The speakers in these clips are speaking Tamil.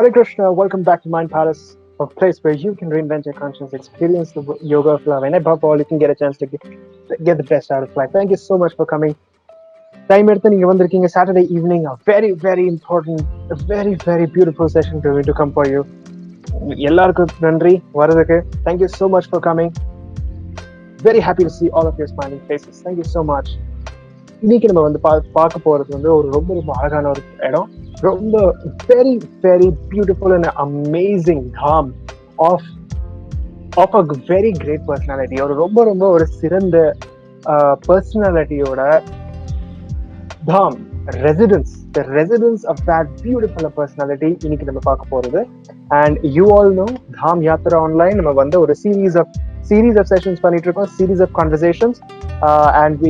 Hare Krishna, welcome back to Mind Palace, a place where you can reinvent your conscience, experience the yoga of love, and above all, you can get a chance to get the best out of life. Thank you so much for coming. Time எடுத்து நீங்க வந்திருக்கீங்க Saturday evening, a very, very important, a very, very beautiful session going to come for you. எல்லாருக்கும் நன்றி வரதுக்கு. Thank you so much for coming. Very happy to see all of your smiling faces. Thank you so much. இன்னைக்கு நம்ம வந்து பார்க்க போறது வந்து ஒரு ரொம்ப ரொம்ப அழகான ஒரு இடம். ரொம்ப very, very beautiful and amazing dham of a very great personality. ஒரு ரொம்ப ரொம்ப ஒரு சிறந்த personalityயோட dham, the residence of that beautiful personality இன்னைக்கு நம்ம பார்க்க போறது. And you all know dham yatra online நம்ம வந்து ஒரு series of sessions பண்ணிட்டு இருக்கோம், series of conversations, and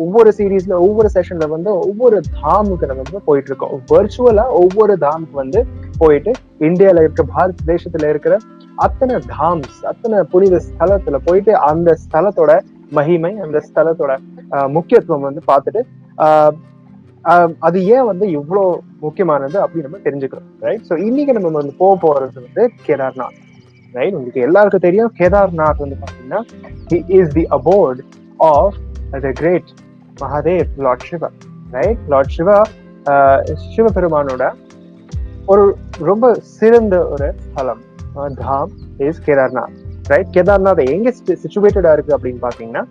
ஒவ்வொரு சீரீஸ்ல ஒவ்வொரு செஷன்ல வந்து ஒவ்வொரு தாமுக்கு நம்ம வந்து போயிட்டு இருக்கோம். வர்ச்சுவலா ஒவ்வொரு தாமுக்கு வந்து போயிட்டு இந்தியால இருக்க பாரத தேசத்துல இருக்கிற அத்தனை தாம்ஸ், அத்தனை புனித ஸ்தலத்துல போயிட்டு அந்த ஸ்தலத்தோட மகிமை, அந்த ஸ்தலத்தோட முக்கியத்துவம் வந்து பார்த்துட்டு அது ஏன் வந்து இவ்வளவு முக்கியமானது அப்படின்னு நம்ம தெரிஞ்சுக்கிறோம். ரைட். ஸோ இன்னைக்கு நம்ம வந்து போறது வந்து கேதார்நாத். ரைட். உங்களுக்கு எல்லாருக்கும் தெரியும் கேதார்நாத் வந்து பாத்தீங்கன்னா he is the abode of the great Mahadev, Lord Shiva. Right? Lord Shiva, சிவபெருமானோட ஒரு ரொம்ப சிறந்த ஒரு ஸ்தலம் தாம் is Kedarnath. Right? Kedarnath எங்க சிச்சுவேட்டடா இருக்கு அப்படின்னு பாத்தீங்கன்னா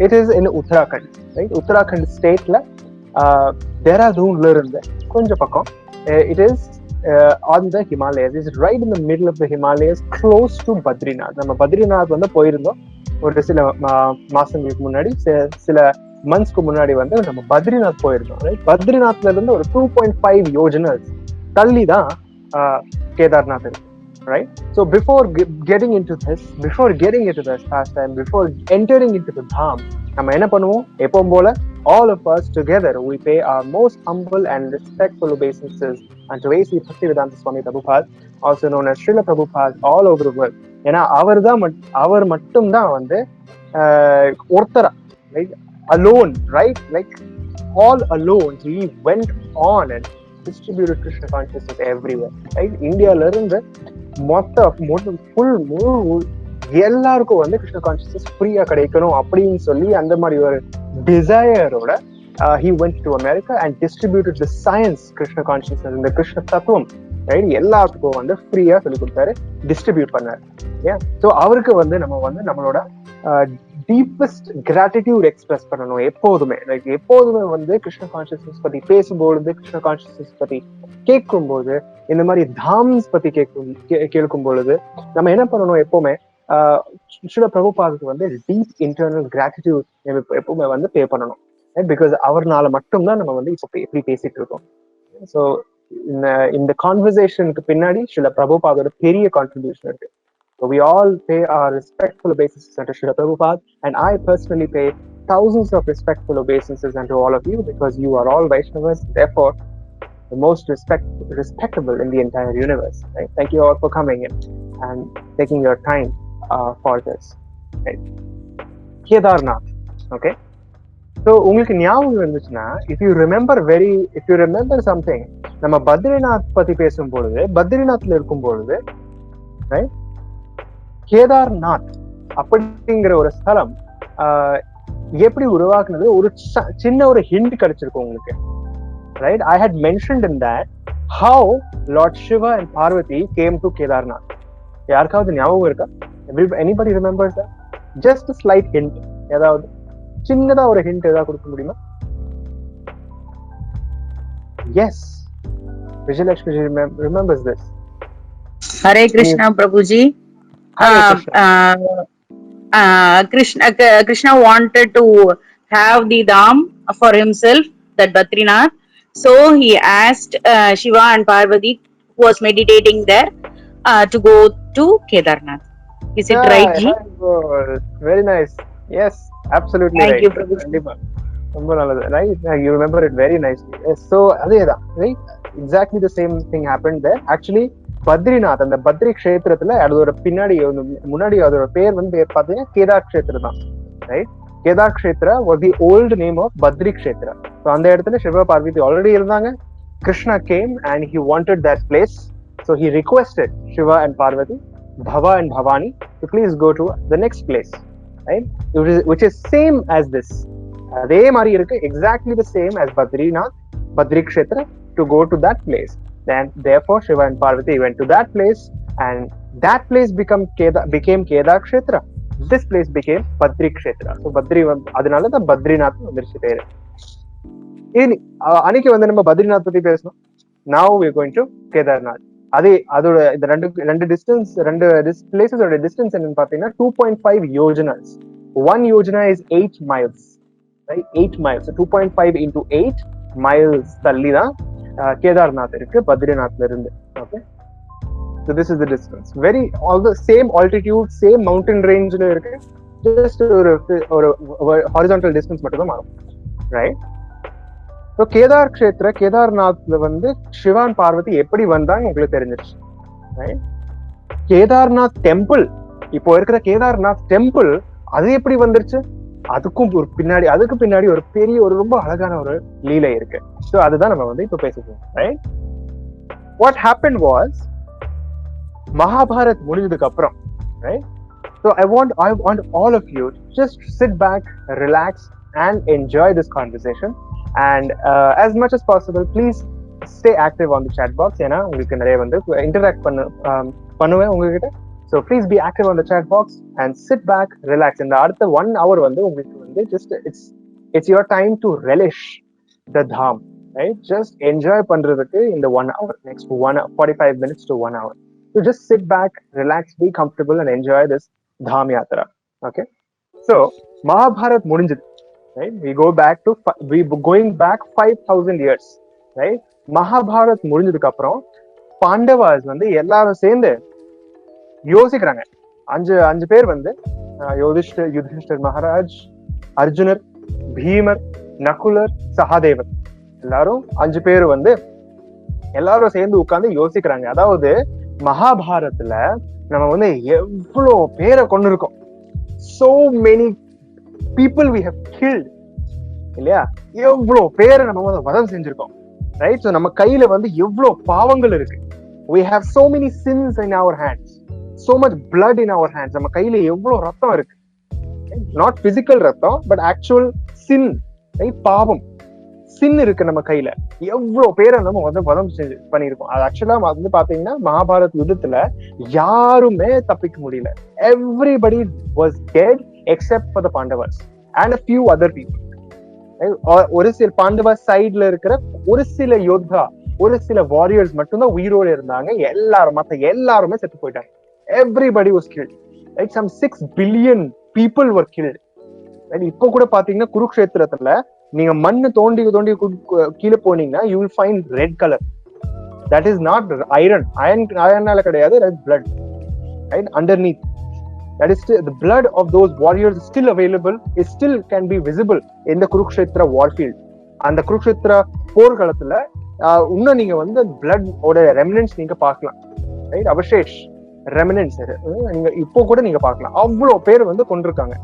it is in Uttarakhand. Right? Uttarakhand ஸ்டேட்ல தேராதூன்ல இருந்து கொஞ்சம் பக்கம். It is on the Himalayas. It's right in the middle of the Himalayas, close to Badrinath. நம்ம பத்ரிநாத் வந்து போயிருந்தோம் ஒரு சில மாசங்களுக்கு முன்னாடி, சில மந்த்ஸ்க்கு முன்னாடி வந்து நம்ம பத்ரிநாத் போயிருந்தோம். ரைட். பத்ரிநாத்ல இருந்து ஒரு 2.5 யோஜனஸ் தள்ளி தான் கேதார்நாத் இருக்கு. Right? So before getting into this pastime, before entering into the dham, நம்ம என்ன பண்ணுவோம்? எப்பவும் போல all of us together we pay our most humble and respectful obeisances unto A.C. Bhaktivedanta Swami Prabhupada, also known as Srila Prabhupada, all over the world. ஏன்னா அவர் மட்டும் தான் வந்து ஒருத்தரா, right, alone, right, like all alone he went on and distributed Krishna consciousness everywhere. Right? இந்தியால இருந்து full எல்லாருக்கும் வந்து கிருஷ்ண கான்சியஸ்னஸ் ஃப்ரீயா கிடைக்கணும் அப்படின்னு சொல்லி அந்த மாதிரி ஒரு டிசையரோட he went to America and distributed the science Krishna consciousness, இந்த கிருஷ்ண தத்துவம், ரைட், எல்லாத்துக்கும் வந்து ஃப்ரீயா சொல்லி கொடுத்தாரு, டிஸ்ட்ரிபியூட் பண்ணாரு. ஏன்? ஸோ அவருக்கு வந்து நம்ம வந்து நம்மளோட டீப்பஸ்ட் கிராட்டிடியூட் எக்ஸ்பிரஸ் பண்ணணும் எப்போதுமே. லைக் எப்போதுமே வந்து கிருஷ்ண கான்சியஸ்னஸ் பத்தி பேசும்பொழுது, கிருஷ்ண கான்சியஸ்னஸ் பத்தி கேட்கும்போது, இந்த மாதிரி தாம்ஸ் பத்தி கேட்கும் பொழுது நம்ம என்ன பண்ணணும்? எப்பவுமே ஸ்ரீல பிரபுபாதுக்கு வந்து டீப் இன்டர்னல் கிராட்டிடியூட் எப்பவுமே வந்து பே பண்ணணும். பிகாஸ் அவர்னால மட்டும்தான் நம்ம வந்து இப்போ எப்படி பேசிட்டு இருக்கோம். ஸோ இந்த கான்வர்சேஷனுக்கு பின்னாடி ஸ்ரீல பிரபுபாதோட பெரிய கான்ட்ரிபியூஷன் இருக்கு. So we all pay our respectful obeisances unto Srila Prabhupada, and I personally pay thousands of respectful obeisances unto all of you because you are all Vaishnavas, therefore the most respectable in the entire universe. Right? Thank you all for coming in and taking your time for this. Right? Kedarnath. Okay. So உங்களுக்கு ஞாபகம் இருந்துச்சுன்னா, if you remember something, நம்ம பத்ரிநாத் பத்தி பேசும் பொழுது, பத்ரிநாத்ல இருக்கும் பொழுது, right, கேதார்நாத் அப்படிங்கிற ஒரு ஸ்தலம் எப்படி உருவாக்குனது ஒரு சின்ன ஒரு ஹிண்ட் கிடைச்சிருக்கும் உங்களுக்கு. Right? I had mentioned in that how Lord Shiva and Parvati came to Kedarnath. யாருக்காவது ஞாபகம் இருக்கா? Anybody remembers that? Just a slight hint. ஏதாவது சின்னதா ஒரு ஹிண்ட் ஏதாவது கொடுக்க முடியுமா? Yes. Vijayalakshmi remembers this. Hare Krishna Prabhuji. Krishna wanted to have the dham for himself, that Badrinath. So he asked Shiva and Parvati, who was meditating there, to go to Kedarnath. Is it right, Ji? Very nice. Yes, absolutely. Thank right. you, Prabhuji. Right? You remember it very nicely. Yes. So, right? Exactly the same thing happened there. Actually, Badrinath, அந்த பத்ரி கஷேத்திரத்துல அதோட முன்னாடி அதோட பேர் வந்து பாத்தீங்கன்னா கேதார் கஷேத்திரம் தான். Right. Kedar Kshetra was the old name of Badri Kshetra. So அந்த இடத்துல சிவ பார்வதி ஆல்ரெடி இருந்தாங்க. Krishna came and he wanted that place, so he requested Shiva and Parvati, Bhava and Bhavani, to please go to the next place, right? Which is same as this. அதே மாதிரி இருக்கு, exactly the same as Badrinath, Badri Kshetra, to go to that place. Then therefore Shiva and Parvati went to that place, and that place became Kedar Kshetra. This place became Badri Kshetra. So Badri, அதனால தான் பத்ரிநாத் வந்துருச்சு பேரு. அன்னைக்கு வந்து நம்ம பத்ரிநாத் பத்தி பேசணும். Now we are going to Kedarnath. அதோட இந்த ரெண்டு டிஸ்டன்ஸ், ரெண்டு பிளேசஸோட டிஸ்டன்ஸ் என்னன்னு பாத்தீங்கன்னா 2.5 yojanas. 1 yojana is 8 miles, right? 8 miles. So 2.5 into 8 miles தள்ளி தான் கேதார்நாத் இருக்கு பத்ரிநாத்ல இருந்து. Okay, so this is the distance. All the same altitude, same mountain range ல இருக்கு. Just ஒரு horizontal distance மட்டும் தான் மாறும், right? So கேதார் க்ஷேத்ர, கேதார்நாத்ல வந்து சிவான் பார்வதி எப்படி வந்தாங்க உங்களுக்கு தெரிஞ்சிருச்சு, right? கேதார்நாத் டெம்பிள், இப்போ இருக்கிற கேதார்நாத் டெம்பிள் அது எப்படி வந்துருச்சு, அதுக்கு பின்னாடி ஒரு பெரிய ஒரு ரொம்ப அழகான ஒரு லீலை இருக்கு. ஸோ அதுதான் நம்ம வந்து இப்போ பேசிக்கணும், right? What happened was, Mahabharat முடிஞ்சதுக்கு அப்புறம், right? So I want all of you to just sit back, relax and enjoy this conversation. And as much as possible, please stay active on the chat box. ஏன்னா உங்களுக்கு நிறைய வந்து interact பண்ணுவேன் உங்ககிட்ட. So please be active on the chat box and sit back, relax. இந்த அடுத்த 1 hour வந்து உங்களுக்கு வந்து just it's your time to relish the dham, right? Just enjoy பண்றதுக்கு இந்த 1 hour, next 45 minutes to 1 hour. So just sit back, relax, be comfortable and enjoy this dham yatra. Okay, so Mahabharat முடிஞ்சது, right? We going back 5,000 years, right? Mahabharat முடிஞ்சதுக்கு அப்புறம் பாண்டவாஸ் வந்து எல்லாரும் சேர்ந்து யோசிக்கிறாங்க. 5 பேர் வந்து யுதிஷ்டர் மகாராஜ், அர்ஜுனர், பீமர், நகுலர், சகாதேவர், எல்லாரும் 5 பேர் வந்து எல்லாரும் சேர்ந்து உட்கார்ந்து யோசிக்கிறாங்க. அதாவது மகாபாரத்ல நம்ம வந்து எவ்வளவு பேரை கொண்டு இருக்கோம், so many people we have killed, இல்லையா? எவ்வளவு பேரை நம்ம வந்து வதம் செஞ்சிருக்கோம், ரைட்? சோ நம்ம கையில வந்து எவ்வளவு பாவங்கள் இருக்கு. We have so many sins in our hands, so much blood in our hands. நம்ம கையில எவ்வளவு ரத்தம் இருக்கு, not physical ரத்தம், but actual sin, ரைட்? பாவம், சின் இருக்கு நம்ம கையில. எவ்வளவு பேரை நம்ம வந்து வதம் பண்ணிருக்கோம். அது ஆக்சுவலா வந்து பாத்தீங்கன்னா மகாபாரத் யுத்தத்துல யாருமே தப்பிக்க முடியல. Everybody was dead except for the Pandavas and a few other people. ஒரு சில பாண்டவ சைட்ல இருக்கிற ஒரு சில யோத்தா, ஒரு சில வாரியர்ஸ் மட்டும்தான் உயிரோடு இருந்தாங்க. மத்த எல்லாருமே செத்து போயிட்டாங்க. Everybody was killed, right? Some 6 billion people were killed. இப்போ கூட பாத்தீங்கன்னா குருக்ஷேத்திரத்துல நீங்க மண்ணு தோண்டி கீழே போனீங்கன்னா you will find red color. That is not ironனால கிடையாது, red blood, right? Underneath, that is still the blood of those warriors is still available, it still can be visible in the Kurukshetra war field. அந்த குருக்ஷேத்திர போர்க்களத்துல இன்னும் நீங்க வந்து blood ஓட remnants நீங்க பார்க்கலாம், ரைட்? அவசேஷ் ரெமினன்ஸ் நீங்க இப்போ கூட நீங்க பார்க்கலாம். அவ்வளவு பேர் வந்து கொண்டிருக்காங்க,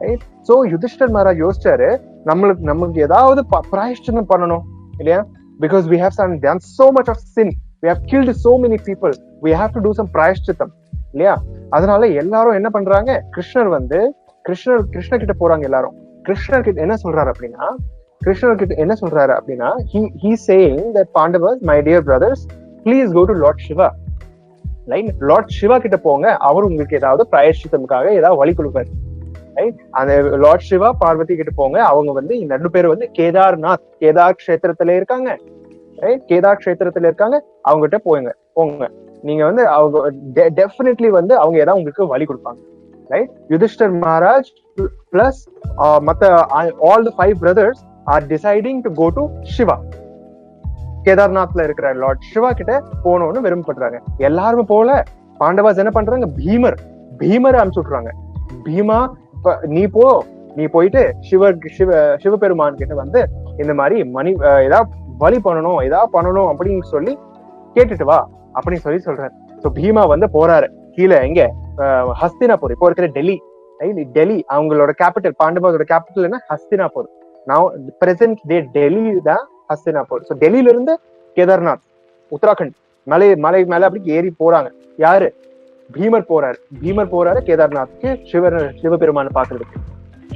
ரைட்? சோ யுதிஷ்டர் மகாராஜ் யோசிச்சாரு, நமக்கு ஏதாவது பிராயஷ்சித்தம் பண்ணணும், இல்லையா? Because we have done so much of sin, we have killed so many people, we have to do some பிராயஷ்சித்தம், இல்லையா? அதனால எல்லாரும் என்ன பண்றாங்க, கிருஷ்ணர் கிட்ட போறாங்க. எல்லாரும் கிருஷ்ணர் கிட்ட என்ன சொல்றாரு அப்படின்னா he saying that Pandavas, my dear brothers, please go to Lord Shiva, right? Lord Shiva கிட்ட போங்க, அவர் உங்களுக்கு ஏதாவது பிராயஷ்சித்தம்காக ஏதாவது வழி கொடுப்பாரு, ரைட்? அந்த லார்ட் சிவா பார்வதி கிட்ட போங்க, அவங்க வந்து இந்த 2 பேர் வந்து கேதார் க்ஷேத்திரத்துல இருக்காங்க, ரைட்? கேதார் க்ஷேத்திரத்துல இருக்காங்க, அவங்க கிட்ட போங்க. நீங்க வந்து அவங்க டெஃபினெட்லி வந்து அவங்க ஏதாவது உங்களுக்கு வழி கொடுப்பாங்க, ரைட்? யுதிஷ்டர் மகாராஜ் பிளஸ் மத்த all the 5 brothers are deciding to go to Shiva. கேதார்நாத்ல இருக்கிற லார்ட் சிவா கிட்ட போகணும்னு விரும்பப்படுறாங்க. எல்லாருமே போல பாண்டவாஸ் என்ன பண்றாங்க, பீமரை அனுப்பிச்சு விட்டுறாங்க. பீமா, நீ போயிட்டு சிவபெருமான் கிட்ட வந்து இந்த மாதிரி ஏதாவது வழி பண்ணணும் அப்படின்னு சொல்லி கேட்டுட்டு வா அப்படின்னு சொல்றாரு. சோ பீமா வந்து போறாரு கீழே, எங்க ஹஸ்தினாபுர், இப்போ இருக்கிற டெல்லி அவங்களோட கேபிட்டல், பாண்டவாஸோட கேபிட்டல் என்ன, Hastinapur. Now present day Delhi தான் ஹஸ்தினாபுர். சோ டெல்லியில இருந்து கேதார்நாத், உத்தராகண்ட் மலை மேல அப்படி ஏறி போறாங்க. யாரு? பீமர் போறாரு கேதார்நாத்துக்கு சிவபெருமான பாக்குறதுக்கு.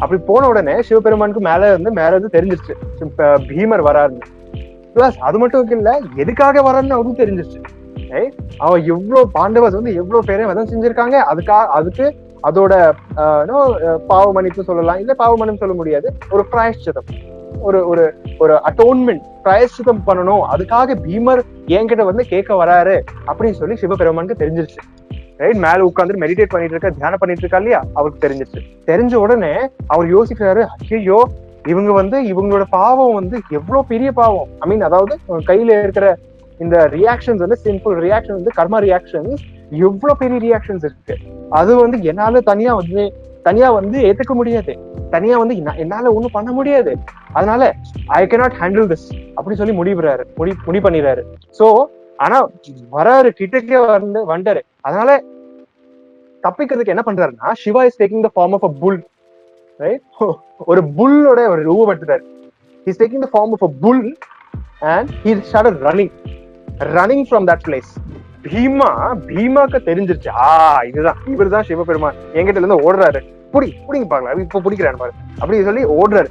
அப்படி போன உடனே சிவபெருமானுக்கு மேல இருந்து தெரிஞ்சிருச்சு பீமர் வராருன்னு. பிளஸ் அது மட்டும் இல்ல, எதுக்காக வரான்னு அவருக்கு தெரிஞ்சிருச்சு. அவன் எவ்வளவு பாண்டவஸ் எவ்வளவு பேரை வதம் செஞ்சிருக்காங்க, அதுக்கு அதோட பாவ மன்னிப்பு சொல்லலாம், இல்ல பாவ மன்னிப்பு சொல்ல முடியாது, ஒரு பிராயஷ்சிதம், ஒரு ஒரு ஒரு அட்டோன்மெண்ட், பிராயஷ்சிதம் பண்ணணும், அதுக்காக பீமர் என்கிட்ட கேட்க வராரு அப்படின்னு சொல்லி சிவபெருமானுக்கு தெரிஞ்சிருச்சு. ரைட், மேல உட்காந்து மெடிடேட் பண்ணிட்டு இருக்க, தியானம் பண்ணிட்டு இருக்கா இல்லையா, அவருக்கு தெரிஞ்சிருச்சு. தெரிஞ்ச உடனே அவர் யோசிக்கிறாரு, ஐயோ இவங்க இவங்களோட பாவம் எவ்வளவு பெரிய பாவம். ஐ மீன், அதாவது கையில இருக்கிற இந்த ரியாக்ஷன்ஸ் சிம்பிள் ரியாக்ஷன் கர்மா ரியாக்ஷன்ஸ் எவ்வளவு பெரிய ரியாக்ஷன்ஸ் இருக்கு. அது என்னால தனியா ஏத்துக்க முடியாது, தனியா என்னால ஒண்ணும் பண்ண முடியாது, அதனால ஐ கேனாட் ஹேண்டில் திஸ் அப்படி சொல்லி முடிவு பண்ணிடுறாரு. சோ ஆனா வராரு, கிட்டக்கே வந்துட்டாரு. அதனால தப்பிக்கிறதுக்கு என்ன பண்றாருன்னா, Shiva is taking the form of a bull. ஒரு புல்லோட ஒரு ரூபம் எடுத்துட்டாரு. He is taking the form of a bull and he started running from that place. பீமாக்கு தெரிஞ்சிருச்சு, இவர்தான் சிவபெருமான் என்கிட்ட இருந்து ஓடுறாரு, புடிங்க பாக்கலாம், இப்ப பிடிக்கிறாரு பாரு அப்படி சொல்லி ஓடுறாரு.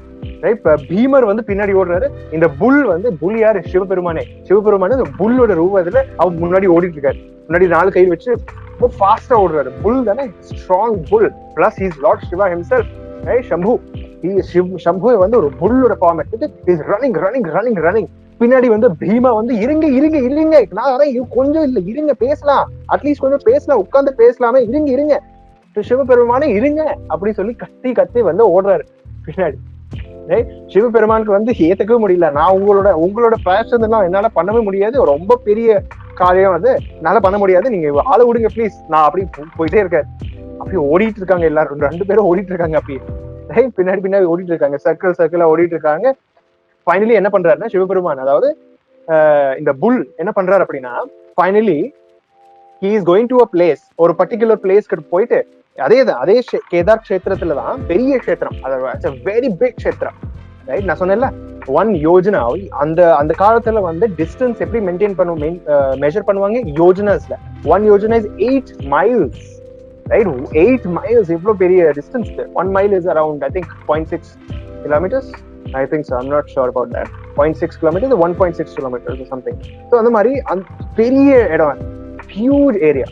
இப்ப பீமர் பின்னாடி ஓடுறாரு. இந்த புல் யாரு? சிவபெருமானே இந்த புல்லோட ரூபத்துல அவர் முன்னாடி ஓடிட்டு இருக்காரு. முன்னாடி 4 கை வச்சு ஃபாஸ்டா ஓடுறாரு. புல் தானே, strong bull. Plus he is lord Shiva himself, Shambhu. Shambhu ஒரு புல்லோட ஃபார்ம் எடுத்துட்டு இஸ் ரன்னிங். பின்னாடி பீமா இருங்க நான் வரேன், கொஞ்சம் இல்ல இருங்க, பேசலாம், அட்லீஸ்ட் கொஞ்சம் பேசலாம், உட்கார்ந்து பேசலாமே, இருங்க சிவபெருமானே இருங்க அப்படி சொல்லி கத்தி ஓடுறாரு பின்னாடி. சிவபெருமானுக்கு ஏத்துக்கவே முடியல. நான் உங்களோட பிராயஷ்சித்தம் என்னால பண்ணவே முடியாது, ரொம்ப பெரிய காரியம் அது, என்னால பண்ண முடியாது, நீங்க ஆளை விடுங்க ப்ளீஸ். நான் அப்படி போயிட்டே இருக்காரு. அப்படி ஓடிட்டு இருக்காங்க எல்லாரும், 2 பேரும் ஓடிட்டு இருக்காங்க. அப்படி பின்னாடி ஓடிட்டு இருக்காங்க, சர்க்கிளா ஓடிட்டு இருக்காங்க. ஃபைனலி என்ன பண்றாருன்னா சிவபெருமான், அதாவது இந்த புல் என்ன பண்றாரு அப்படின்னா, finally he is going to a place, ஒரு பர்டிகுலர் பிளேஸ்க்கு போயிட்டு, அதே கேதார் கஷேத்திரத்துலதான் பெரிய கஷேத்திரம், அது வெரி பிக் கஷேத்திரம். ரைட், நான் சொன்னேன்ல 1 யோஜனா. அந்த காலத்துல டிஸ்டன்ஸ் எப்படி மெஷர் பண்ணுவாங்க யோஜனாஸ்ல. 1 Yojana is 8 miles. Right, 8 miles எவ்வளவு பெரிய distance. 1 mile is around I think 0.6 kilometers. I think so, I'm not sure about that. 0.6 kilometers, 1.6 kilometers or something. So அந்த மாதிரி பெரிய இடம், huge area,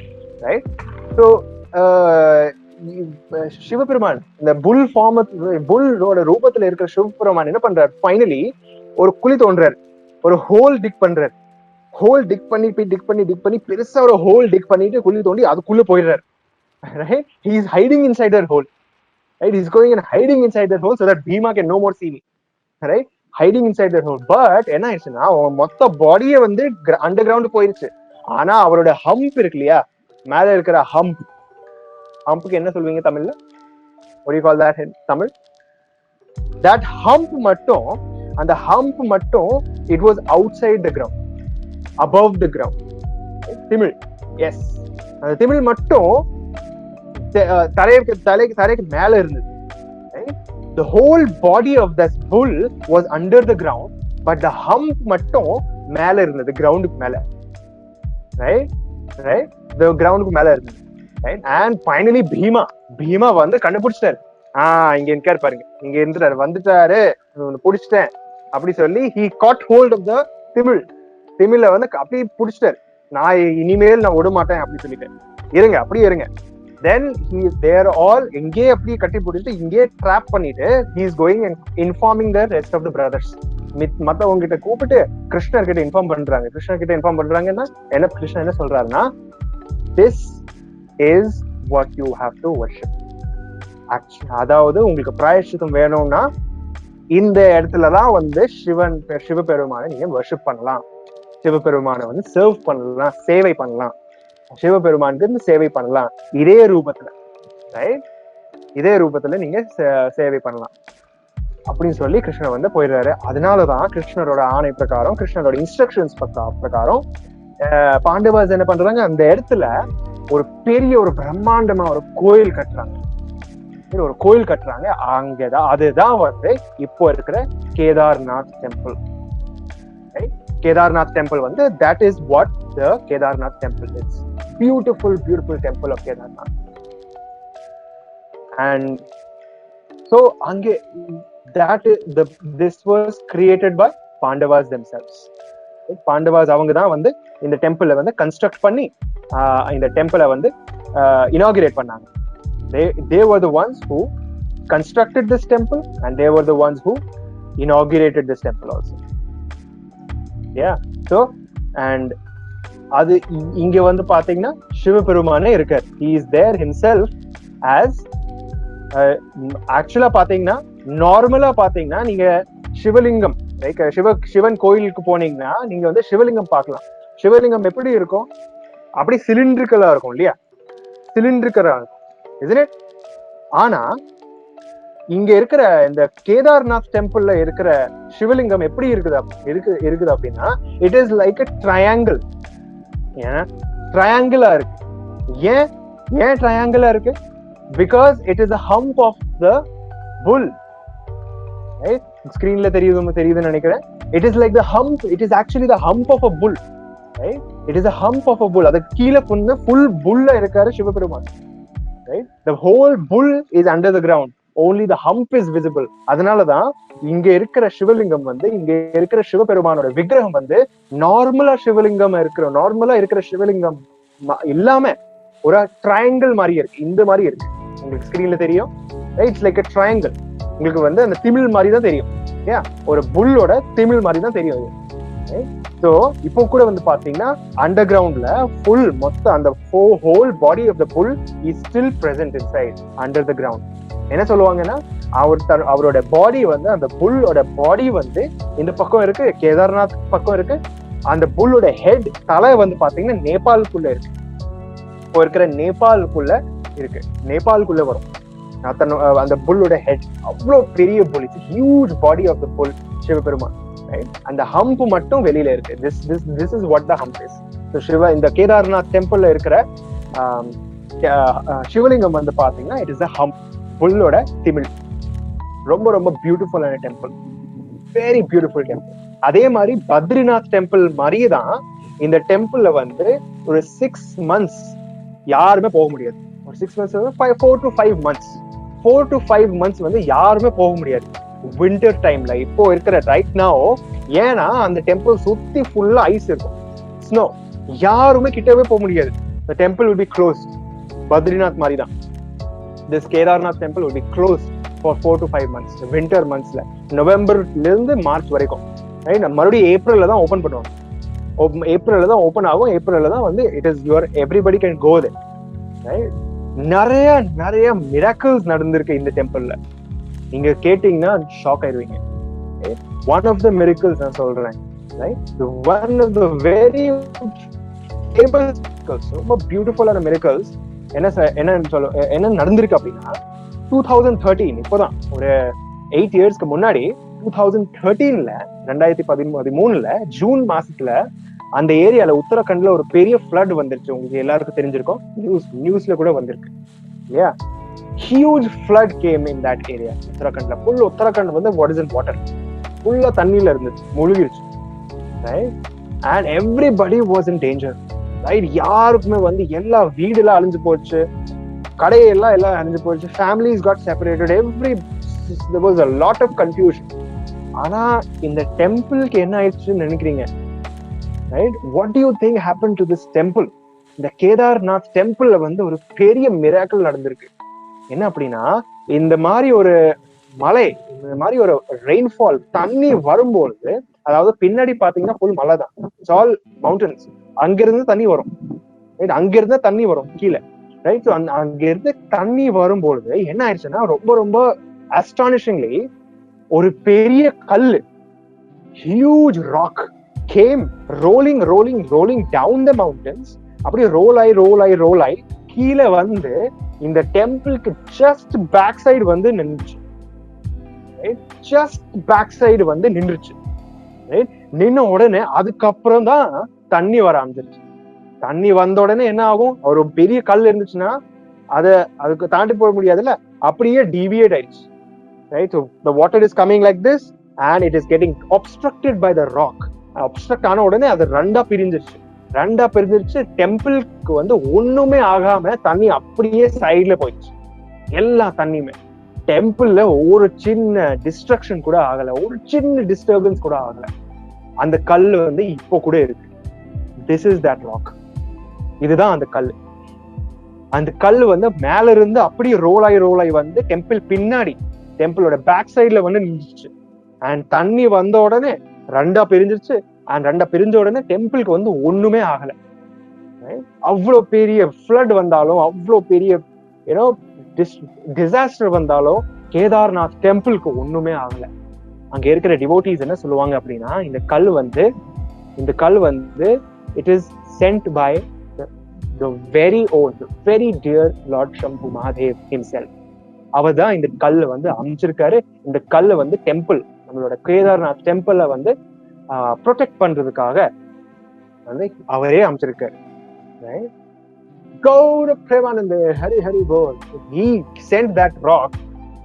right? So Sivaperuman இந்த புல்லோட ரூபத்துல இருக்கிற சிவபெருமான் என்ன பண்றாரு, ஃபைனலி ஒரு குழி தோன்றாரு, ஒரு ஹோல் டிக் பண்றாரு. ஹோல் டிக் பண்ணி பெருசா ஒரு ஹோல் டிக் பண்ணிட்டு குழி தோண்டி அதுக்குள்ள போயிடுறாரு. Right? He is hiding inside that hole. Right? He is going and hiding inside that hole so that Bhima can no more see me. Right? Hiding inside that hole. But என்ன ஆயிடுச்சுன்னா, மொத்த பாடியே அண்டர் கிரவுண்ட் போயிருச்சு. ஆனா அவரோட ஹம்ப் இருக்கு இல்லையா, மேல இருக்கிற ஹம்புக்கு என்ன சொல்வீங்க தமிழ்ல? What do you call that in Tamil? That hump மட்டும், அந்த ஹம்ப் மட்டும், it was outside the ground, above the ground. திமிழ், yes, அந்த திமிழ் மட்டும் தரைக்கு மேல இருந்தது. The whole body of that bull was under the ground, but the hump மட்டும் மேல இருந்தது, கிரவுண்டுக்கு மேல. Right? The கிரவுண்டுக்கு மேல இருந்தது. Right? And finally Bima கண்டுபிடிச்சிட்டாரு. இங்க இருக்காரு பாருங்க, இங்க இருந்துட்டாரு, வந்துட்டாரு, புடிச்சிட்டேன் அப்படி சொல்லி he caught hold of the திமிழ அப்படியே புடிச்சிட்டாரு. நான் இனிமேல் நான் விட மாட்டேன் அப்படி சொல்லிட்டேன். அப்படியே இருங்க. Then they're all இங்கே அப்படியே கட்டி பிடிச்சிட்டு இங்கே ட்ராப் பண்ணிட்டு he is going and informing the rest of the brothers. மத்தவங்க கிட்ட கூப்பிட்டு கிருஷ்ணர் கிட்ட இன்ஃபார்ம் பண்றாங்க. கிருஷ்ணர் என்ன சொல்றாருன்னா, this is what you have to worship. அதாவது உங்களுக்கு பிராயஷ்சித்தம் வேணும்னா இந்த இடத்துலதான் சிவபெருமானை நீங்க வர்ஷிப் பண்ணலாம், சிவபெருமானை சர்வ் பண்ணலாம், சேவை பண்ணலாம், சிவபெருமானுக்கு சேவை பண்ணலாம், இதே ரூபத்துல நீங்க சேவை பண்ணலாம் அப்படின்னு சொல்லி கிருஷ்ணர் போயிடுறாரு. அதனாலதான் கிருஷ்ணரோட ஆணை பிரகாரம், கிருஷ்ணரோட இன்ஸ்ட்ரக்ஷன்ஸ் பிரகாரம் பாண்டவாஸ் என்ன பண்றாங்க, அந்த இடத்துல ஒரு பெரிய ஒரு பிரம்மாண்டமா ஒரு கோயில் கட்டுறாங்க. அங்கதான் அதுதான் இப்போ இருக்கிற கேதார்நாத் டெம்பிள். Kedarnath temple வந்து that is what the Kedarnath temple is. Beautiful temple of Kedarnath. And so ange this was created by Pandavas themselves. Pandavas அவங்க தான் வந்து இந்த டெம்பிளை வந்து கன்ஸ்ட்ரக்ட் பண்ணி இந்த டெம்பிளை வந்து inaugurate பண்ணாங்க. They were the ones who constructed this temple and they were the ones who inaugurated this temple also. Yeah, so and அது இங்க வந்து பாத்தீங்கன்னா சிவபெருமானே இருக்கார். He is there himself as ஆக்சுவலா பாத்தீங்கன்னா நார்மலா பாத்தீங்கன்னா நீங்க சிவலிங்கம் லைக் சிவன் கோயிலுக்கு போனீங்கன்னா நீங்க வந்து சிவலிங்கம் பார்க்கலாம். சிவலிங்கம் எப்படி இருக்கும்? அப்படி சிலிண்ட்ரிக்கலா இருக்கும் இல்லையா? சிலிண்ட்ரிக்கலா இருக்கும், isn't it? ஆனா இங்க இருக்கிற இந்த கேதார்நாத் டெம்பிள்ல இருக்கிற சிவலிங்கம் எப்படி இருக்குது அப்படின்னா it is like a triangle. ஏன் ட்ரையாங்கிளா இருக்கு? ஏன் ட்ரையாங்கிளா இருக்கு? Because it is a hump of the bull. Right? ஸ்கிரீன்ல தெரியுதுன்னு நினைக்கிறேன். It is like the hump. It is actually the hump of a bull. Right? It is a hump of a bull. அது கீழே புண்ணு full bull இருக்காரு Sivaperuman. Right? The whole bull is under the ground. Only the hump is visible. அதனாலதான் இங்க இருக்கிற சிவலிங்கம் வந்து இங்க இருக்கிற சிவபெருமானோட விக்கிரகம் வந்து நார்மலா இருக்கிற சிவலிங்கம் இல்லாம ஒரு ட்ரையாங்கிள் மாதிரி இருக்கு. இந்த மாதிரி இருக்கு. உங்களுக்கு ஸ்கிரீன்ல தெரியும். It's like a triangle. உங்களுக்கு வந்து அந்த திமிழ் மாதிரி தான் தெரியும். ஒரு புல்லோட திமிழ் மாதிரி தான் தெரியும். ஸோ இப்போ கூட வந்து பாத்தீங்கன்னா அண்டர் கிரவுண்ட்ல ஃபுல் மொத்தம் அந்த whole body of the bull is still present inside under the ground. என்ன சொல்லுவாங்கன்னா அவரோட பாடி வந்து அந்த புல்லோட பாடி வந்து இந்த பக்கம் இருக்கு, கேதார்நாத் பக்கம் இருக்கு. அந்த புல்லோட ஹெட் தலை வந்து பாத்தீங்கன்னா நேபாளுக்குள்ள இருக்கு. இப்போ இருக்கிற நேபாளுக்குள்ள வரும் அந்த புல்லோட ஹெட். அவ்வளோ பெரிய bull, it's huge body of the bull Sivaperuman. அந்த ஹம்ப் மட்டும் வெளியில இருக்கு. This is what the hump is. So இந்த கேதார்நாத் டெம்பிள்ல இருக்கிற சிவலிங்கம் வந்து பாத்தீங்கன்னா இட் இஸ் அ ஹம்ப், புல்லோட திமிழ். ரொம்ப ரொம்ப பியூட்டிஃபுல்லான டெம்பிள், வெரி பியூட்டிஃபுல் டெம்பிள். அதே மாதிரி பத்ரிநாத் டெம்பிள் மாதிரியே தான் இந்த டெம்பிள்ல வந்து ஒரு 6 months யாருமே போக முடியாது. ஒரு 6 months 4 to 5 months 4 to 5 months வந்து யாருமே போக முடியாது வின்டர் டைம்ல. இப்போ இருக்கிற ரைட் நவ ஏன்னா அந்த டெம்பிள் சுத்தி ஃபுல்லா ஐஸ் இருக்கும், ஸ்னோ. யாருமே கிட்டவே போக முடியாது. the temple will be closed. Badrinath மாதிரி தான் this Kedarnath temple will be closed for 4 to 5 months. winter monthsல நவம்பர்ல இருந்து மார்ச் வரைக்கும். மறுபடியும் ஏப்ரல்ல தான் ஓபன் பண்ணுவாங்க. ஏப்ரல்ல தான் ஓபன் ஆகும். ஏப்ரல்ல தான் வந்து it is your everybody can go there. நிறைய மிராக்கிள்ஸ் நடந்திருக்கு இந்த டெம்பிள்ல. நீங்க கேட்டீங்கன்னா ஷாக் ஆயிடுவீங்க. ஒன் ஆஃப் த மிராக்கிள்ஸ் நான் சொல்றேன். One of the very famous miracles, ரொம்ப பியூட்டிஃபுல்லான மிராக்கிள்ஸ் என்ன நடந்திருக்கு அப்படின்னா 2013, இப்போதான் ஒரு 8 yearsக்கு முன்னாடி 2013ல ஜூன் மாசத்துல அந்த ஏரியால உத்தரகண்ட்ல ஒரு பெரிய ஃப்ளட் வந்துருச்சு. உங்களுக்கு எல்லாருக்கும் தெரிஞ்சிருக்கும், நியூஸ்ல கூட வந்திருக்கு இல்லையா? huge flood came in that area. உத்தரகண்ட்ல Uttarakhand வந்து what is in water, ஃபுல்லா தண்ணியில இருந்துச்சு, முழுகிருச்சு. and everybody was in danger. யாருக்குமே வந்து எல்லா வீடுலாம் அழிஞ்சு போச்சு, கடையெல்லாம் அழிஞ்சு போச்சு, families got separated, there was a lot of confusion. ஆனா இந்த டெம்பிளுக்கு என்ன ஆயிடுச்சுன்னு நினைக்கிறீங்க? what do you think happened to this temple? இந்த கேதார்நாத் டெம்பிள்ல வந்து ஒரு பெரிய மிராக்கிள் நடந்திருக்கு. என்ன அப்படின்னா, இந்த மாதிரி ஒரு மலை, இந்த மாதிரி ஒரு ரெயின்ஃபால், தண்ணி வரும்பொழுது, அதாவது பின்னாடி பாத்தீங்கன்னா ஃபுல் மலை தான், இட்ஸ் ஆல் மவுண்டன்ஸ். அங்கிருந்து தண்ணி வரும், அங்கிருந்து தண்ணி வரும் கீழே. ரைட். அங்கிருந்து தண்ணி வரும்பொழுது என்ன ஆயிடுச்சுன்னா, ரொம்ப ரொம்ப அஸ்டானிஷிங்லி ஒரு பெரிய கல்லு, huge rock came rolling down the mountains. அப்படியே ரோல் ஆகி கீழே வந்து இந்த டெம்பிளுக்கு ஜஸ்ட் பேக் சைடு வந்து நின்றுச்சு. நின்ன உடனே அதுக்கப்புறம் தான் தண்ணி வர ஆரம்பிச்சிருச்சு. தண்ணி வந்த உடனே என்ன ஆகும், ஒரு பெரிய கல் இருந்துச்சுன்னா அதுக்கு தாண்டி போக முடியாதுல்ல, அப்படியே டிவியேட் ஆயிடுச்சு. Right? So the water is coming like this and it is getting obstructed by the rock. Obstruct ஆன உடனே அது ரெண்டா பிரிஞ்சிருச்சு. டெம்பிளுக்கு வந்து ஒண்ணுமே ஆகாம தண்ணி அப்படியே சைட்ல போயிடுச்சு. எல்லா தண்ணியுமே டெம்பிள்ல ஒரு சின்ன டிஸ்ட்ரக்ஷன் கூட ஆகல, ஒரு சின்ன டிஸ்டர்பன்ஸ் கூட ஆகல. அந்த கல்லு வந்து இப்போ கூட இருக்கு. This is that rock. இதுதான் அந்த கல்லு. அந்த கல்லு வந்து மேல இருந்து அப்படியே ரோல் ஆகி வந்து டெம்பிள் பின்னாடி, டெம்பிளோட பேக் சைட்ல வந்து நின்றுச்சு. அண்ட் தண்ணி வந்த உடனே ரெண்டா பிரிஞ்சிருச்சு. அண்ட் ரெண்டா பிரிஞ்ச உடனே டெம்பிளுக்கு வந்து ஒண்ணுமே ஆகல. அவ்வளவு பெரிய ஃப்ளட் வந்தாலும், அவ்வளவு பெரிய டிசாஸ்டர் வந்தாலும் கேதார்நாத் டெம்பிளுக்கு ஒண்ணுமே ஆகல. அங்க இருக்கிற டிவோட்டீஸ் என்ன சொல்லுவாங்க அப்படின்னா, இந்த கல் வந்து it is sent by the very old, the very dear Lord Shambhu Mahadev himself. அவர் தான் இந்த கல்லை வந்து அமைச்சிருக்காரு. இந்த கல்லை வந்து டெம்பிள், நம்மளோட கேதார்நாத் டெம்பிளை வந்து ப்ரொடெக்ட் பண்றதுக்காக வந்து அவரே அமைச்சிருக்காரு. Gaura Premanande, Hari Hari Bol. He sent that rock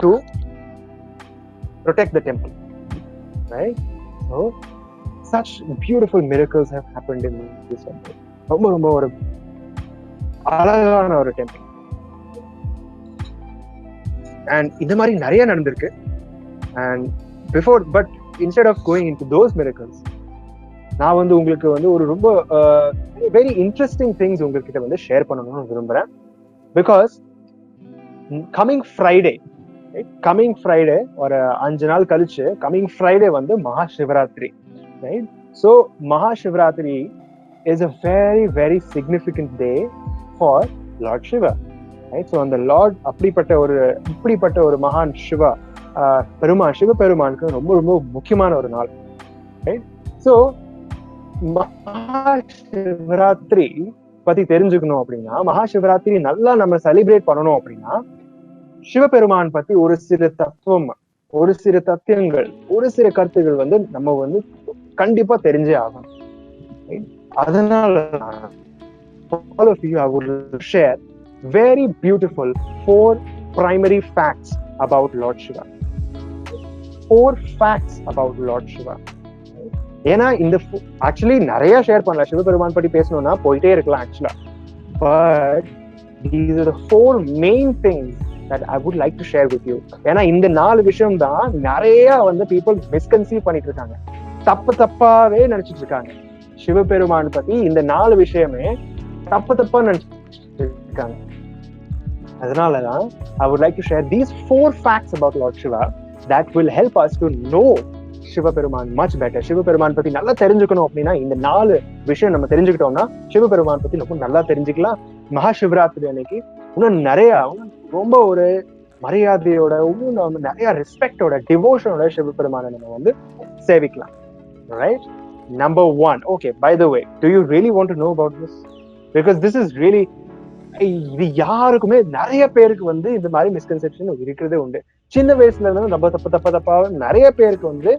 to protect the temple. Right? So, such beautiful miracles have happened in this temple. ரொம்ப ஒரு அழகான ஒரு டெம்பிள். அண்ட் இந்த மாதிரி நிறைய நடந்திருக்கு. And before, but instead of going into those miracles, நான் வந்து உங்களுக்கு வந்து ஒரு ரொம்ப வெரி இன்ட்ரெஸ்டிங் திங்ஸ் உங்ககிட்ட வந்து ஷேர் பண்ணணும்னு விரும்புறேன். பிகாஸ் கமிங் ஃப்ரைடே ஒரு 5 நாள் கழிச்சு கமிங் ஃப்ரைடே வந்து Mahashivratri. Right? So Mahashivratri is a very very significant day for Lord Shiva. Right? So அந்த Lord இப்படிப்பட்ட ஒரு மகான் சிவ பெருமானுக்கு ரொம்ப ரொம்ப முக்கியமான ஒரு நாள். Right? So மகாசிவராத்திரி பத்தி தெரிஞ்சுக்கணும் அப்படின்னா, மகாசிவராத்திரி நல்லா நம்ம செலிப்ரேட் பண்ணணும் அப்படின்னா, சிவபெருமான் பத்தி ஒரு சில தத்துவங்கள், ஒரு சில கருத்துகள் வந்து நம்ம வந்து கண்டிப்பா தெரிஞ்சே ஆகணும். அதனால all of you, I would share very beautiful 4 primary facts about Lord Shiva. 4 facts about Lord Shiva. ஏன்னா இந்த ஆக்சுவலி நிறைய ஷேர் பண்ணலாம், சிவபெருமான் பத்தி பேசணும்னா போயிட்டே இருக்கலாம் ஆக்சுவலா. But these are the 4 main things that I would like to share with you. ஏன்னா இந்த 4 விஷயம் தான் நிறைய வந்து people misconceive பண்ணிட்டு இருக்காங்க, தப்பாவே நினைச்சிட்டு இருக்காங்க. சிவபெருமான் பத்தி இந்த 4 விஷயமே தப்பா நினைச்சிட்டு இருக்காங்க. அதனாலதான் I would like to share these 4 facts about Lord Shiva that will help us to know Sivaperuman much better. Sivaperuman பத்தி நல்லா தெரிஞ்சுக்கணும் அப்படின்னா இந்த 4 விஷயம் நம்ம தெரிஞ்சுக்கிட்டோம்னா சிவபெருமான் பத்தி ரொம்ப நல்லா தெரிஞ்சுக்கலாம். மகாசிவராத்திரி அன்னைக்கு இன்னும் நிறைய ரொம்ப ஒரு மரியாதையோட, இன்னும் நிறைய ரெஸ்பெக்டோட, டிவோஷனோட சிவபெருமானை நம்ம வந்து சேவிக்கலாம். Right? Number 1. Okay, by the way, do you really want to know about this? Because this is really, இது யாருக்குமே நிறைய பேருக்கு வந்து இந்த மாதிரி மிஸ்கன்செப்ஷன் இருக்கிறதே உண்டு. சின்ன வயசுல இருந்து நம்ம தப்பா நிறைய பேருக்கு வந்து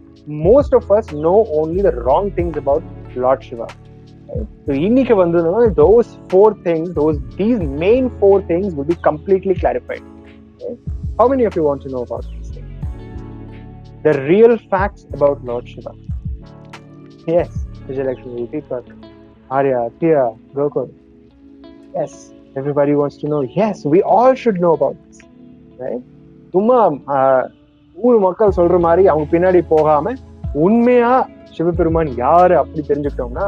most of us know only the wrong things about Lord Shiva. So இன்னைக்கு வந்து those 4 things, these main 4 things will be completely clarified. Okay? How many of you want to know about these things? The real facts about Lord Shiva. Yes, Vijayalakshmi, Deepak, Arya, Tia, Gokul. Yes, everybody wants to know. Yes, we all should know about this. Right? சும்மா ஊர் மக்கள் சொல்ற மாதிரி அவங்க பின்னாடி போகாம உண்மையா சிவபெருமான் யாரு அப்படி தெரிஞ்சுக்கிட்டோம்னா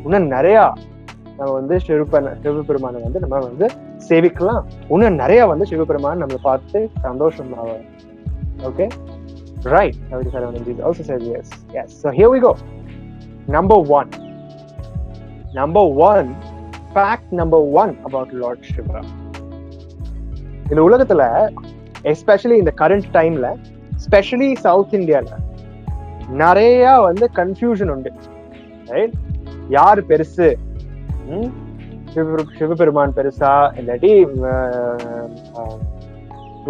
இன்னும் நிறைய நம்ம வந்து சிவபெருமானை வந்து நம்ம வந்து சேவிக்கலாம். இன்னும் நிறைய வந்து சிவபெருமான் நம்மளை பார்த்து சந்தோஷம் ஆகும். Okay? Right. Also said yes. Yes. So here we go. Number 1. Fact number 1 about Lord Shiva. இந்த உலகத்துல எஸ்பெஷலி இந்த கரண்ட் டைம்ல, ஸ்பெஷலி சவுத் இந்தியால நிறைய வந்து கன்ஃபியூஷன் உண்டு. யார் பெருசு? சிவபெருமான் பெருசா, இல்லாட்டி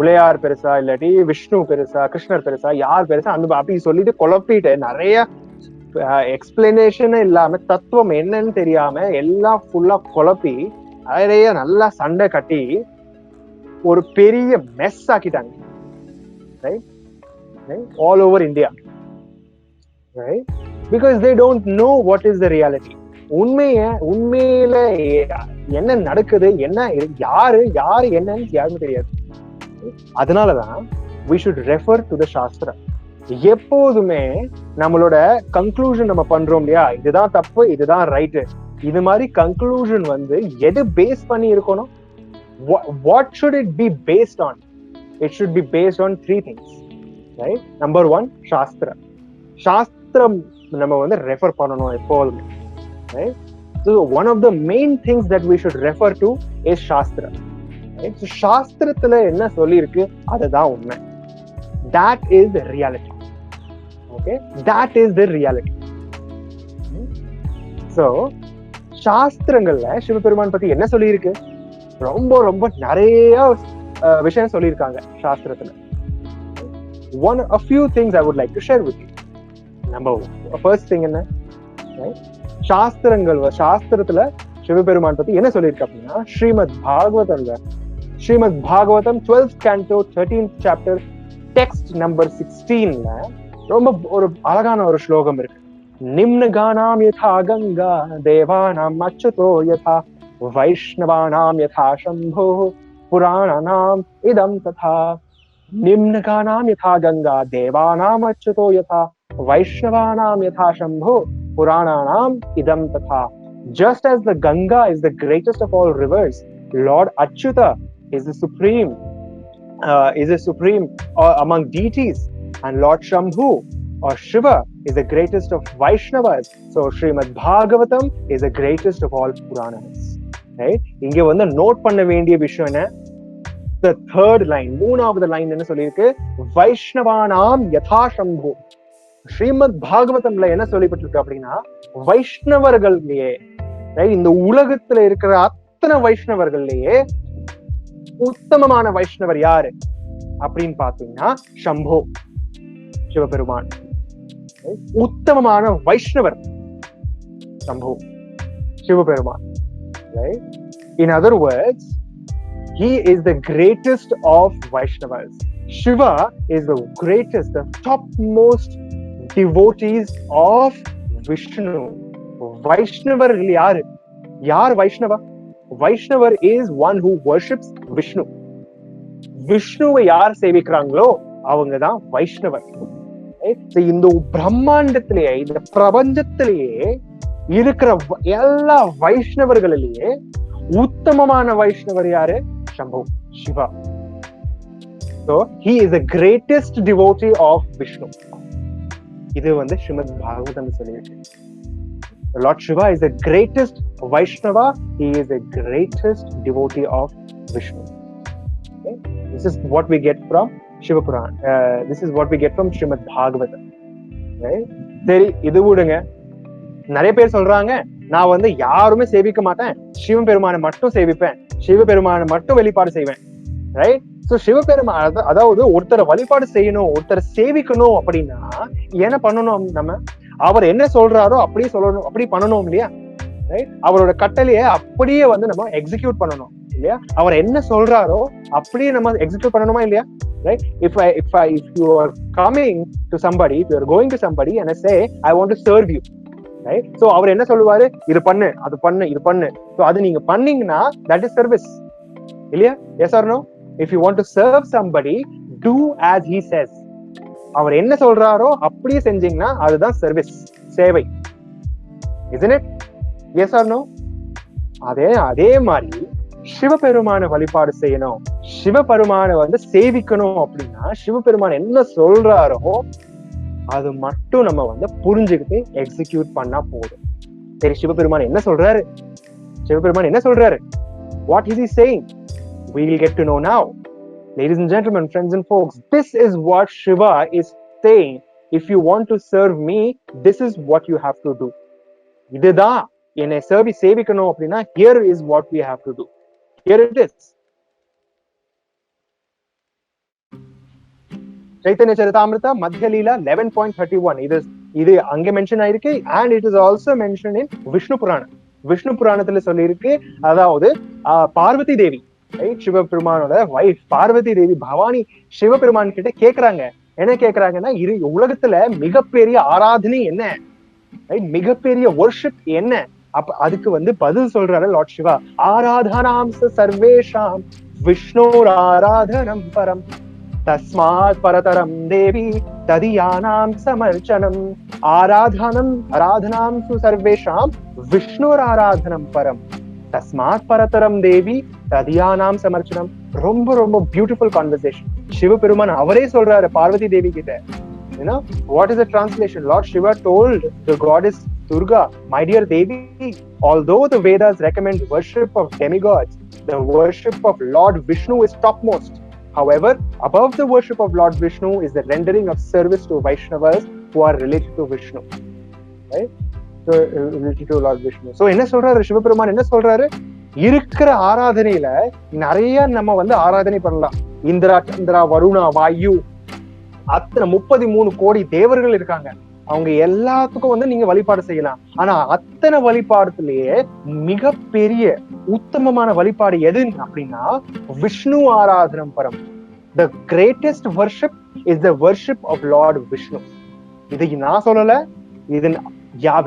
உலையார் பெருசா, இல்லாட்டி விஷ்ணு பெருசா, கிருஷ்ணர் பெருசா, யார் பெருசா, அந்த அப்படி சொல்லிட்டு குழப்பிட்டு நிறைய எக்ஸ்பிளனேஷன் இல்லாம, தத்துவம் என்னன்னு தெரியாம எல்லாம் ஃபுல்லா குழப்பி நிறைய நல்லா சண்டை கட்டி ஒரு பெரிய மெஸ் ஆக்கிட்டாங்க all over India. because they don't know what is the reality. உண்மையில என்ன நடக்குது, என்ன யாரு என்னன்னு யாருமே தெரியாது. அதனாலதான் we should refer to the Sastra. எப்போதுமே நம்மளோட கன்க்ளூஷன் நம்ம பண்றோம் இல்லையா, இதுதான் தப்பு இதுதான் ரைட்டு, இது மாதிரி கன்க்ளூஷன் எது பேஸ் பண்ணி இருக்கணும்? What should it be based on? It should be based on 3 things, right? Number 1, Sastra. சாஸ்திரம் நம்ம ரெஃபர் பண்ணணும் எப்போதுமே, right? So one of the main things that we should refer to is Sastra, right? So சாஸ்திரத்துல என்ன சொல்லி இருக்கு அதுதான் உண்மை. That is the reality. Okay, that is the reality. So சாஸ்திரங்கள்ல சிவபெருமான் பத்தி என்ன சொல்லி இருக்கு? ரொம்ப ரொம்ப நிறைய விஷயம் சொல்லியிருக்காங்க சாஸ்திரத்துல. A few things I would like to share with you. Number 1, first thing என்ன, சாஸ்திரத்துல சிவபெருமான் பத்தி என்ன சொல்லியிருக்கு அப்படின்னா, Srimad Bhagavatam 12th canto 13th chapter text number 16ல ரொம்ப ஒரு அழகான ஒரு ஸ்லோகம் இருக்கு. நிம்னகானாம் யதா கங்கா தேவானாம் அச்சுதோ யதா வைஷ்ணவானாம் யதா சம்போ புராணானாம் இதம் ததா. நிம்னகானாம் யதா கங்கா தேவானாம் அச்சுதோ யதா வைஷ்ணவானாம் யதா சம்போ புராணானாம் இதம் ததா. Just as the Ganga is the greatest of all rivers, Lord Achyuta is the supreme among deities, and Lord Shambhu or Shiva is the greatest of Vaishnavas. So Srimad Bhagavatam is the greatest of all Puranas. Right? இங்க நோட் பண்ண வேண்டிய விஷயம் என்ன? The third line, 3வது லைன் என்ன சொல்லியிருக்கு? வைஷ்ணவானாம் யதா சம்பு. ஸ்ரீமத் பாகவதம்ல என்ன சொல்லப்பட்டிருக்கு அப்படின்னா, வைஷ்ணவர்கள்லயே, இந்த உலகத்துல இருக்கிற அத்தனை வைஷ்ணவர்கள்லயே உத்தமமான வைஷ்ணவர் யாரு அப்படின்னு பாத்தீங்கன்னா சம்போ, சிவபெருமான். உத்தமமான வைஷ்ணவர் Shambho, Sivaperuman. Right? In other words, he is the greatest of Vaishnavas. Shiva is the greatest, the topmost devotees of Vishnu. Vaishnavar yaar? Yaar Vaishnava? Vaishnavar is one who worships Vishnu. Vishnuவை யார் சேவிக்கிறாங்களோ அவங்க தான் வைஷ்ணவர். இந்த பிரம்மாண்டத்திலேயே, இந்த பிரபஞ்சத்திலேயே இருக்கிற எல்லா வைஷ்ணவர்களிலேயே உத்தமமான வைஷ்ணவர் யாரு? சம்பு, Siva. So he is the greatest devotee of Vishnu. இது ஸ்ரீமத் பாகவதம் சொல்லியிருக்கு. Lord Shiva is the greatest Vaishnava. He is the greatest devotee of Vishnu. Okay? This is what we get from Shiva Puran. This is what we get from Srimad Bhagavatam. Right? சரி, இது விடுங்க. நிறைய பேர் சொல்றாங்க, நான் யாருமே சேவிக்க மாட்டேன், சிவபெருமானை மட்டும் சேவிப்பேன், சிவபெருமானை மட்டும் வெளிப்பாடு செய்வேன். ரைட்? சோ சிவபெருமான், அதாவது ஒருத்தரை வழிபாடு செய்யணும், ஒருத்தரை சேவிக்கணும் அப்படின்னா என்ன பண்ணணும்? நம்ம அவர் என்ன சொல்றாரோ அப்படியே சொல்லணும், அப்படி பண்ணணும் இல்லையா? ரைட்? அவரோட கட்டளையை அப்படியே நம்ம எக்ஸிக்யூட் பண்ணணும் இல்லையா? அவர் என்ன சொல்றாரோ அப்படியே நம்ம எக்ஸிக்யூட் பண்ணணுமா இல்லையா? Right? If you are coming to somebody, if you are going to somebody and I say I want to serve you, right? So அவர் என்ன சொல்லுவாரு? இது பண்ணு, அது பண்ணு, இது பண்ணு. So அது நீங்க பண்ணீங்கன்னா that is service. இல்லையா? Yes or no? If you want to serve somebody, do as he says. அவர் என்ன சொல்றாரோ அப்படியே செஞ்சீங்கன்னா அதுதான் சர்வீஸ், சேவை. Isn't it? Yes or no? அதே மாதிரி சிவபெருமான வழிபாடு செய்யணும், சிவபெருமான சேவிக்கணும் அப்படின்னா சிவபெருமான் என்ன சொல்றாரோ அது மட்டும் நம்ம புரிஞ்சுக்கிட்டு எக்ஸிக்யூட் பண்ணா போதும். சரி, சிவபெருமான் என்ன சொல்றாரு? சிவபெருமான் என்ன சொல்றாரு? What is he saying? We will get to know now. Ladies and gentlemen, friends and folks, this is what Shiva is saying. If you want to serve me, this is what you have to do. இதுதான் என்னை சேவிக்கணும் அப்படின்னா here is what we have to do. Here it is. Chaitanya Charitamrita Madhya Leela 11.31. இது அங்க மென்ஷன் ஆயிருக்கு. And it is also mentioned in Vishnu Purana. Vishnu புராணத்துல சொல்லி இருக்கு. அதாவது பார்வதி தேவி, சிவபெருமானோட வைஃப் பார்வதி தேவி பவானி சிவபெருமான் கிட்ட கேக்குறாங்க. என்ன கேக்குறாங்கன்னா, உலகத்துல மிகப்பெரிய ஆராதனை என்ன மிகப்பெரிய வர்ஷிப் என்ன? அப்ப அதுக்கு வந்து பதில் சொல்றாரு லார்ட் சிவா. ஆராதனாம் சர்வேஷாம் விஷ்ணோர் ஆராதனம் பரம் தஸ்மாத் பரதரம் தேவி ததியானாம் சமர்ச்சனம். ஆராதனாம் சர்வேஷாம் விஷ்ணோர் ஆராதனம் பரம் தஸ்மாத் பரதரம் தேவி ததியானாம் சமர்ச்சனம். ரொம்ப ரொம்ப பியூட்டிஃபுல் கான்வர்சேஷன். சிவபெருமான் அவரே சொல்றாரு பார்வதி தேவி கிட்ட. You know, what is the translation? Lord Shiva told the goddess Durga, my dear Devi, although the Vedas recommend worship of demigods, the worship of Lord Vishnu is topmost. However, above the worship of Lord Vishnu is the rendering of service to Vaishnavas who are related to Vishnu. Right? So, related to Lord Vishnu. So, என்ன சொல்றாரு சிவபெருமான்? என்ன சொல்றாரு? இருக்கிற ஆராதனையில நிறைய நம்ம வந்து ஆராதனை பண்ணலாம். இந்திரா, சந்திரா, வருணா, வாயு, அத்தனை 33 கோடி தேவர்கள் இருக்காங்க. அவங்க எல்லாத்துக்கும் வந்து நீங்க வழிபாடு செய்யலாம். ஆனா அத்தனை வழிபாடுலயே மிகப்பெரிய உத்தமமான வழிபாடு எது அப்படின்னா விஷ்ணு ஆராதனம் பரம். The greatest worship is the worship of Lord Vishnu. இது நான் சொல்லல, இது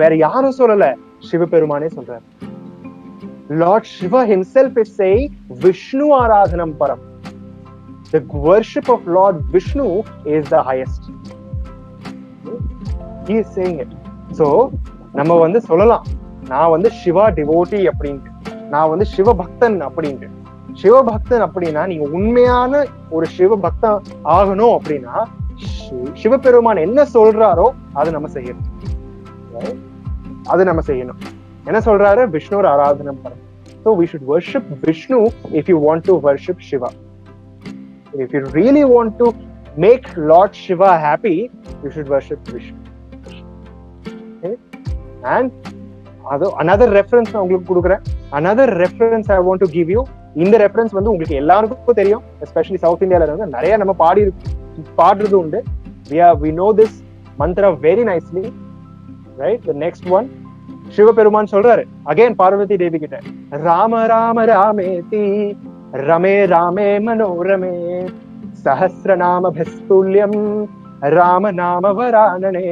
வேற யாரும் சொல்லல, சிவபெருமானே சொல்றாரு. Lord Shiva himself is saying Vishnu ஆராதனம் பரம். The worship of Lord Vishnu is the highest. He is saying it. So, நம்ம வந்து சொல்லலாம், நான் வந்து சிவா டிவோட்டி அப்படின்ட்டு, நான் வந்து சிவபக்தன் அப்படின்ட்டு. சிவபக்தன் அப்படின்னா நீங்க உண்மையான ஒரு சிவபக்தன் ஆகணும் அப்படின்னா சிவபெருமான் என்ன சொல்றாரோ அதை நம்ம செய்யணும். அது நம்ம செய்யணும். என்ன சொல்றாரு? விஷ்ணு ஆராதனம் பரம். So we should worship Vishnu if you want to worship Shiva. If you really want to make Lord Shiva happy, you should worship Vishnu. Okay? And another reference நான் உங்களுக்கு கொடுக்குறேன். Another reference I want to give you. இந்த ரெஃபரன்ஸ் வந்து உங்களுக்கு எல்லாருக்கும் தெரியும். எஸ்பெஷலி சவுத் இந்தியால இருந்து நிறைய நம்ம பாடுறது உண்டு. We know this mantra very nicely. Right? The next one. Sivaperuman சொல்றாரு அகைன் பார்வதி தேவி கிட்ட, ராம ராம ராமேதி ரமே ராமே மனோரமே சஹஸ்ரநாம பஸ்துல்யம் ராம நாம வரானனே.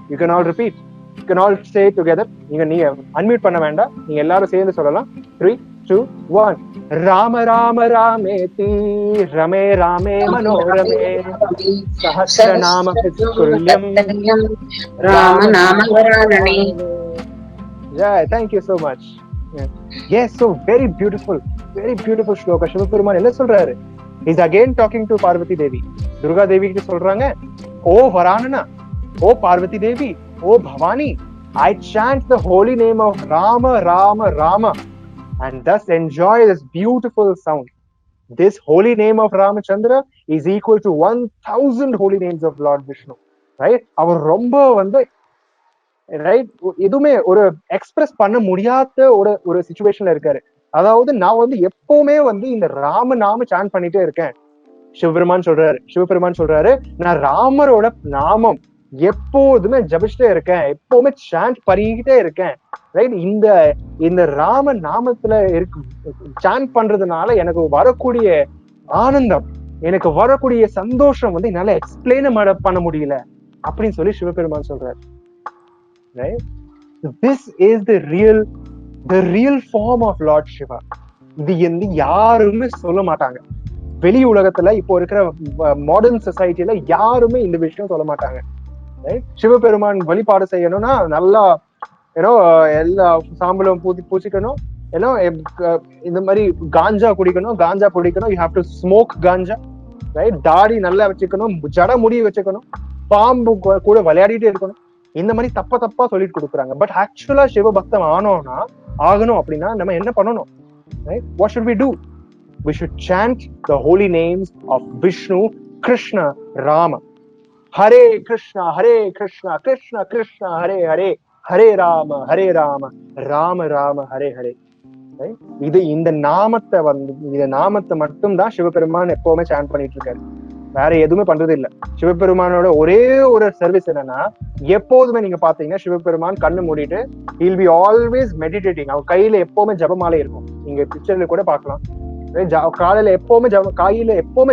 You can all repeat. You can all say together. நீங்க அன்மியூட் பண்ண வேண்டாம், நீங்க எல்லாரும் சேர்ந்து சொல்லலாம். 3, 2, 1. ராம ராம ராமேதி ரமே ராமே மனோரமே சஹஸ்ரநாம பஸ்துல்யம் ராம நாம வரானனே. Yeah, thank you so much. Yes, so very beautiful shloka. Sivaperuman என்ன சொல்றாரு? He's again talking to Parvati Devi. Durga Devi கிட்ட சொல்றாங்க, ஓ வரானனா, ஓ பார்வதி தேவி, ஓ Bhavani, I chant the holy name of Rama, Rama, Rama, and thus enjoy this beautiful sound. This holy name of Ramachandra is equal to 1000 holy names of Lord Vishnu. Right? அவர் ரொம்ப வந்து ரைட் எதுவுமே ஒரு எக்ஸ்பிரஸ் பண்ண முடியாத ஒரு சிச்சுவேஷன்ல இருக்காரு. அதாவது நான் வந்து எப்பவுமே வந்து இந்த ராம நாம சாண்ட் பண்ணிட்டே இருக்கேன். சிவபெருமான் சொல்றாரு நான் ராமரோட நாமம் எப்போதுமே ஜபிச்சுட்டே இருக்கேன், எப்பவுமே சாண்ட் பண்ணிக்கிட்டே இருக்கேன். ரைட்? இந்த ராம நாமத்துல சாண்ட் பண்றதுனால எனக்கு வரக்கூடிய ஆனந்தம், எனக்கு வரக்கூடிய சந்தோஷம் வந்து என்னால எக்ஸ்பிளைன் பண்ண முடியல அப்படின்னு சொல்லி சிவபெருமான் சொல்றாரு. Right? This is the real form of Lord Shiva. இது வந்து யாருமே சொல்ல மாட்டாங்க. வெளி உலகத்துல இப்போ இருக்கிற மாடர்ன் சொசைட்டில யாருமே இந்த விஷயம் சொல்ல மாட்டாங்க. சிவபெருமான் வழிபாடு செய்யணும்னா நல்லா எல்லா சாம்பலும் பூசிக்கணும், இந்த மாதிரி காஞ்சா குடிக்கணும். You have to smoke ganja. Right? தாடி நல்லா வச்சுக்கணும், ஜட முடி வச்சுக்கணும், பாம்பு கூட விளையாடிட்டே இருக்கணும். இந்த மாதிரி தப்பா சொல்லிட்டு கொடுக்குறாங்க. பட் ஆக்சுவலா சிவபக்தம் ஆகணும் அப்படின்னா நம்ம என்ன பண்ணணும்? What should we do? We should chant the holy names of Vishnu, Krishna, Rama. Hare Krishna, Krishna Krishna, Hare Hare, Hare Rama, Rama Rama, Hare Hare. இந்த நாமத்தை மட்டும் தான் சிவபெருமான் எப்பவுமே சாண்ட் பண்ணிட்டு இருக்காரு. வேற எதுவுமே பண்றது இல்ல. சிவபெருமானோட ஒரே ஒரு சர்வீஸ் என்னன்னா, எப்போதுமே நீங்க பாத்தீங்கன்னா சிவபெருமான் கண்ணு மூடிட்டு he'll be always meditating. அவர் கையில எப்பவுமே ஜபமாலை இருக்கும். நீங்க பிக்சர்ல கூட பாக்கலாம். காலையில எப்பவுமே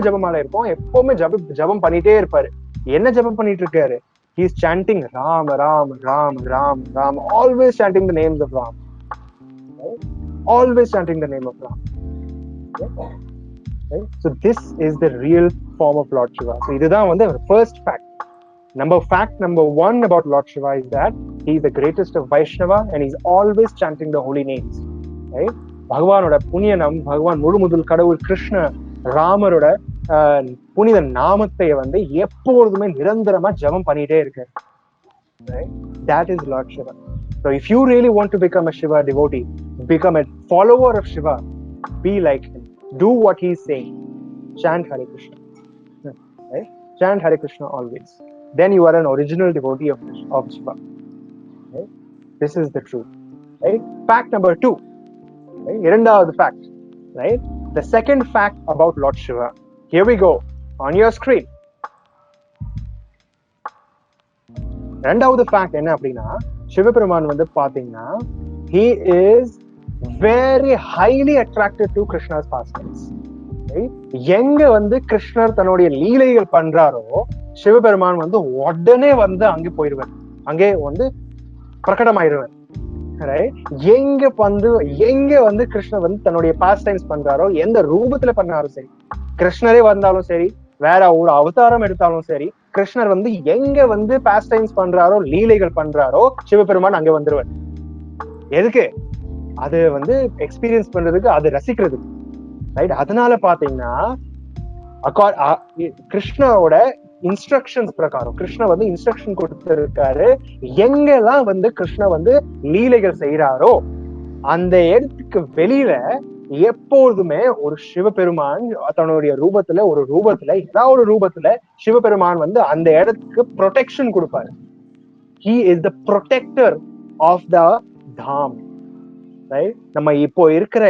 ஜபமாலை இருக்கும். எப்பவுமே ஜபம் பண்ணிட்டே இருப்பாரு. என்ன ஜபம் பண்ணிட்டு இருக்காரு? He's chanting Ram, Ram, Ram, Ram, Ram, always chanting the names of Ram. Right? Always chanting the name of Ram. Right? So this is the real form of Lord Shiva. So this is the first fact. Fact number one about Lord Shiva is that he is the greatest of Vaishnava and he's always chanting the holy names. Right? பகவானோட புண்ணியம், பகவான் முழுமுதல் கடவுள் கிருஷ்ண ராமரோட புனித நாமத்தை எப்பொழுதுமே நிரந்தரமா ஜபம் பண்ணிட்டே இருக்காரு. Right? That is Lord Shiva. So if you really want to become a Shiva devotee, become a follower of Shiva, be like him. Do what he is saying. Chant Hare Krishna. Right? Chant Hare Krishna always. Then you are an original devotee of Shiva. Right? This is the truth. Right? Fact number 2. Right? இரண்டாவது fact. Right? The second fact about Lord Shiva. Here we go. On your screen. இரண்டாவது fact என்ன அப்படின்னா, சிவபெருமான் பாத்தீங்கன்னா he is very highly attracted to Krishna's pastimes. எங்க கிருஷ்ணர் தன்னுடைய லீலைகள் பண்றாரோ சிவபெருமான் உடனே அங்கே போயிடுவார், அங்கே பிரகடமாயிருவார். எங்க கிருஷ்ணர் தன்னுடைய பாஸ்ட் டைம்ஸ் பண்றாரோ, எந்த ரூபத்துல பண்ணாலும் சரி, கிருஷ்ணரே வந்தாலும் சரி, வேற ஒரு அவதாரம் எடுத்தாலும் சரி, கிருஷ்ணர் எங்க பாஸ்ட் டைம்ஸ் பண்றாரோ, லீலைகள் பண்றாரோ, சிவபெருமான் அங்க வந்துருவார். எதுக்கு? அது எக்ஸ்பீரியன்ஸ் பண்றதுக்கு, அது ரசிக்கிறதுக்கு. ரைட்? அதனால பாத்தீங்கன்னா கிருஷ்ணரோட இன்ஸ்ட்ரக்ஷன்ஸ் பிரகாரம் கிருஷ்ண இன்ஸ்ட்ரக்ஷன் கொடுத்திருக்காரு. எங்கெல்லாம் கிருஷ்ண லீலைகள் செய்யறாரோ அந்த இடத்துக்கு வெளியில எப்போதுமே ஒரு சிவபெருமான் தன்னுடைய ரூபத்துல, ஏதாவது ஒரு ரூபத்துல சிவபெருமான் அந்த இடத்துக்கு ப்ரொடெக்ஷன் கொடுப்பாரு. He is the protector of the dham. Right? நம்ம இப்போ இருக்கிற